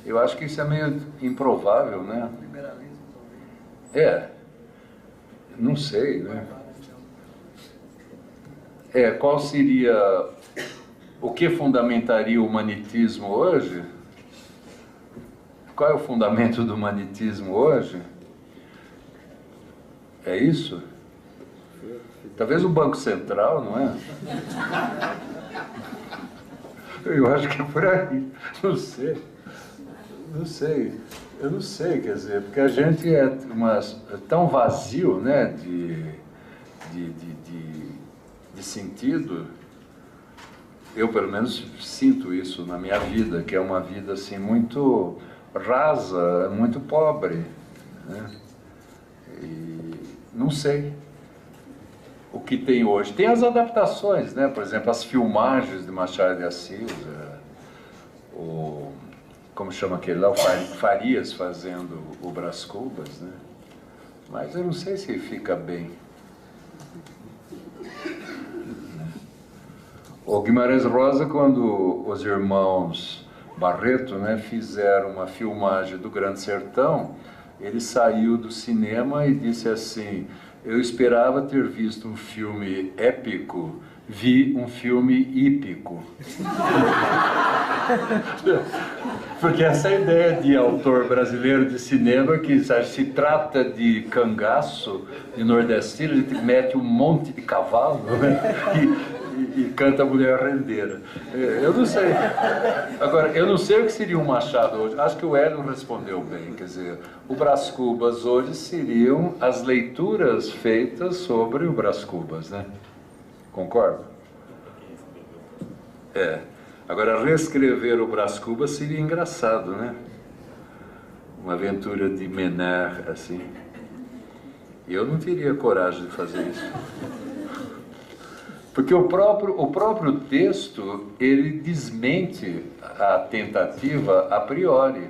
Eu acho que isso é meio improvável, né? Liberalismo, talvez. não sei, né? Qual seria, o que fundamentaria o humanitismo hoje? Qual é o fundamento do humanitismo hoje? É isso? Talvez o Banco Central, não é? Eu acho que é por aí. Não sei. Eu não sei, quer dizer, porque a gente é tão vazio, né, de sentido. Eu, pelo menos, sinto isso na minha vida, que é uma vida assim muito rasa, muito pobre, né? E não sei o que tem hoje. Tem as adaptações, né? Por exemplo, as filmagens de Machado de Assis, como chama aquele lá, o Farias fazendo o Brás Cubas, né? Mas eu não sei se fica bem. O Guimarães Rosa, quando os irmãos Barreto, né, fizeram uma filmagem do Grande Sertão, ele saiu do cinema e disse assim: eu esperava ter visto um filme épico, vi um filme hípico. Porque essa ideia de autor brasileiro de cinema, que se trata de cangaço, de nordestino, a gente mete um monte de cavalo, né, e canta a mulher rendeira. Eu não sei. Agora, eu não sei o que seria um Machado hoje. Acho que o Hélio respondeu bem. Quer dizer, o Brás Cubas hoje seriam as leituras feitas sobre o Brás Cubas, né? Concorda? Agora, reescrever o Brás Cubas seria engraçado, né? Uma aventura de Menard, assim. Eu não teria coragem de fazer isso. Porque o próprio texto, ele desmente a tentativa a priori.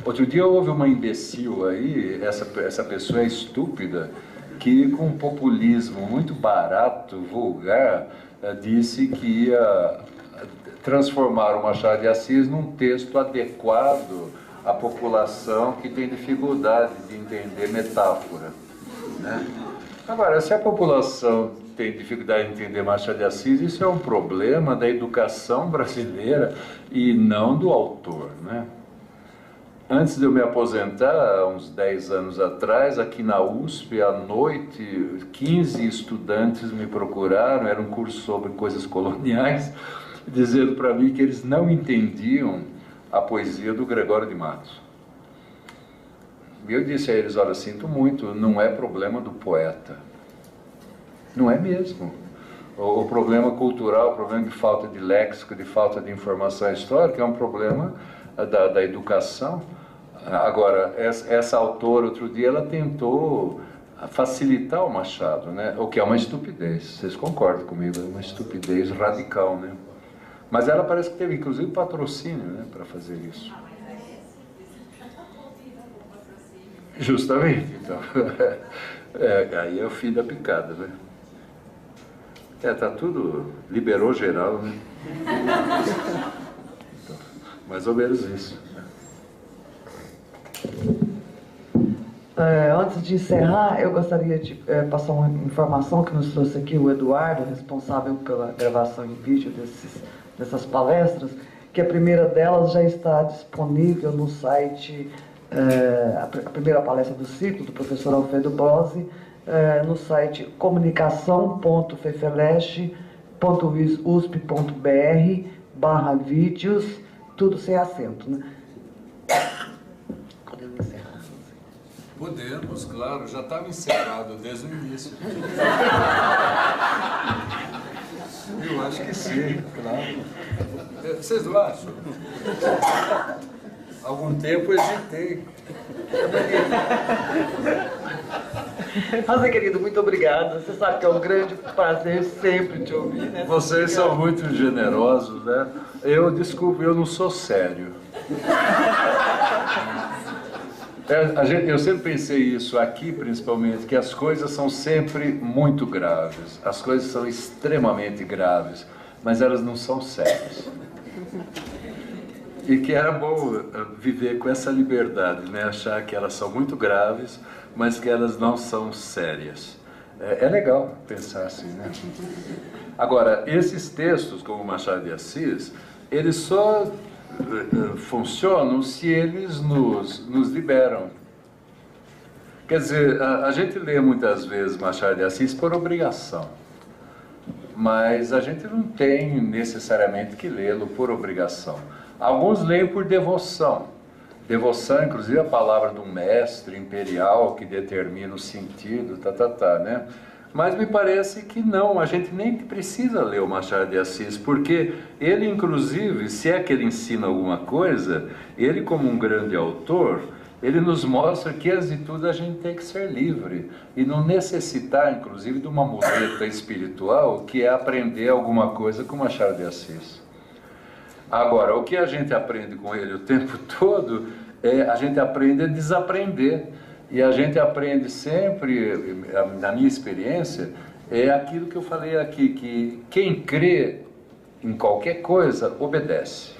Outro dia houve uma imbecil aí, essa pessoa é estúpida, que com um populismo muito barato, vulgar, disse que ia transformar o Machado de Assis num texto adequado à população que tem dificuldade de entender metáfora, né? Agora, se a população tem dificuldade de entender Machado de Assis, isso é um problema da educação brasileira e não do autor, né? Antes de eu me aposentar, uns 10 anos atrás, aqui na USP, à noite, 15 estudantes me procuraram, era um curso sobre coisas coloniais, dizendo para mim que eles não entendiam a poesia do Gregório de Matos. E eu disse a eles: olha, sinto muito, não é problema do poeta. Não é mesmo. O problema cultural, o problema de falta de léxico, de falta de informação histórica, é um problema da educação. Agora, essa autora, outro dia, ela tentou facilitar o Machado, né? O que é uma estupidez. Vocês concordam comigo? É uma estupidez radical, né? Mas ela parece que teve, inclusive, patrocínio, né, para fazer isso. Justamente, então. Aí é o fim da picada, né? Tá tudo, liberou geral, né? Então, mais ou menos isso. Antes de encerrar, eu gostaria de passar uma informação que nos trouxe aqui o Eduardo, responsável pela gravação em vídeo dessas palestras, que a primeira delas já está disponível no site, a primeira palestra do ciclo, do professor Alfredo Bose, no site comunicação.fefeleste.usp.br/vídeos, tudo sem acento, né? Podemos encerrar? Podemos, claro, já estava encerrado desde o início. Eu acho que sim, claro. Vocês não acham? Algum tempo eu hesitei. Rosa, querido, muito obrigada. Você sabe que é um grande prazer sempre te ouvir, né? Vocês são muito generosos, né? Desculpe, eu não sou sério. Eu sempre pensei isso aqui, principalmente, que as coisas são sempre muito graves. As coisas são extremamente graves, mas elas não são sérias. E que era bom viver com essa liberdade, né? Achar que elas são muito graves, mas que elas não são sérias. É legal pensar assim, né? Agora, esses textos, como Machado de Assis, eles só funcionam se eles nos liberam. Quer dizer, a gente lê muitas vezes Machado de Assis por obrigação, mas a gente não tem necessariamente que lê-lo por obrigação. Alguns leem por devoção. Devoção, inclusive, é a palavra do mestre imperial que determina o sentido, né? Mas me parece que não, a gente nem precisa ler o Machado de Assis, porque ele, inclusive, se é que ele ensina alguma coisa, ele, como um grande autor, ele nos mostra que, antes de tudo, a gente tem que ser livre e não necessitar, inclusive, de uma muleta espiritual, que é aprender alguma coisa com Machado de Assis. Agora, o que a gente aprende com ele o tempo todo, a gente aprende a desaprender. E a gente aprende sempre, na minha experiência, é aquilo que eu falei aqui, que quem crê em qualquer coisa, obedece.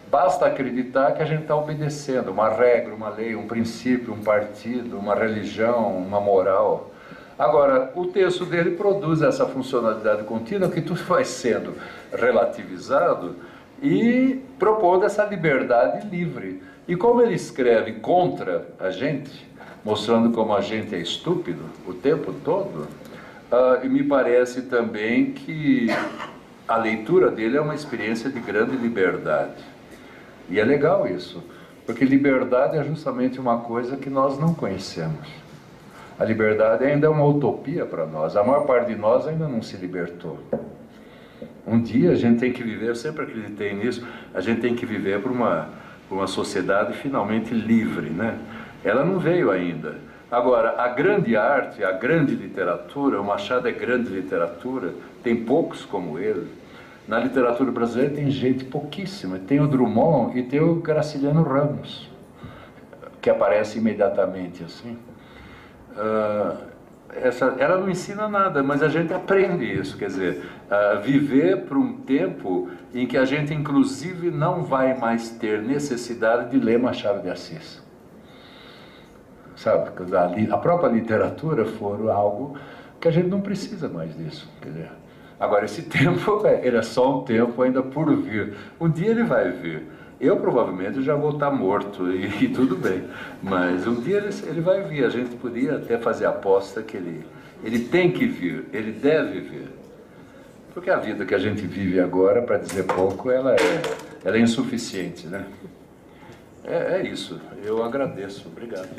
Basta acreditar que a gente está obedecendo uma regra, uma lei, um princípio, um partido, uma religião, uma moral. Agora, o texto dele produz essa funcionalidade contínua que tudo vai sendo relativizado e propondo essa liberdade livre. E como ele escreve contra a gente, mostrando como a gente é estúpido o tempo todo, me parece também que a leitura dele é uma experiência de grande liberdade. E é legal isso, porque liberdade é justamente uma coisa que nós não conhecemos. A liberdade ainda é uma utopia para nós, a maior parte de nós ainda não se libertou. Um dia a gente tem que viver, eu sempre acreditei nisso, a gente tem que viver para uma sociedade finalmente livre, né? Ela não veio ainda. Agora, a grande arte, a grande literatura, o Machado é grande literatura, tem poucos como ele. Na literatura brasileira tem gente pouquíssima, tem o Drummond e tem o Graciliano Ramos, que aparece imediatamente assim. Ela não ensina nada, mas a gente aprende isso, quer dizer, viver por um tempo em que a gente inclusive não vai mais ter necessidade de ler Machado de Assis. Sabe, a própria literatura for algo que a gente não precisa mais disso, quer dizer. Agora, esse tempo, ele é só um tempo ainda por vir. Um dia ele vai vir. Eu provavelmente já vou estar morto e tudo bem, mas um dia ele vai vir. A gente podia até fazer a aposta que ele tem que vir, ele deve vir. Porque a vida que a gente vive agora, para dizer pouco, ela é insuficiente, né? É isso. Eu agradeço. Obrigado.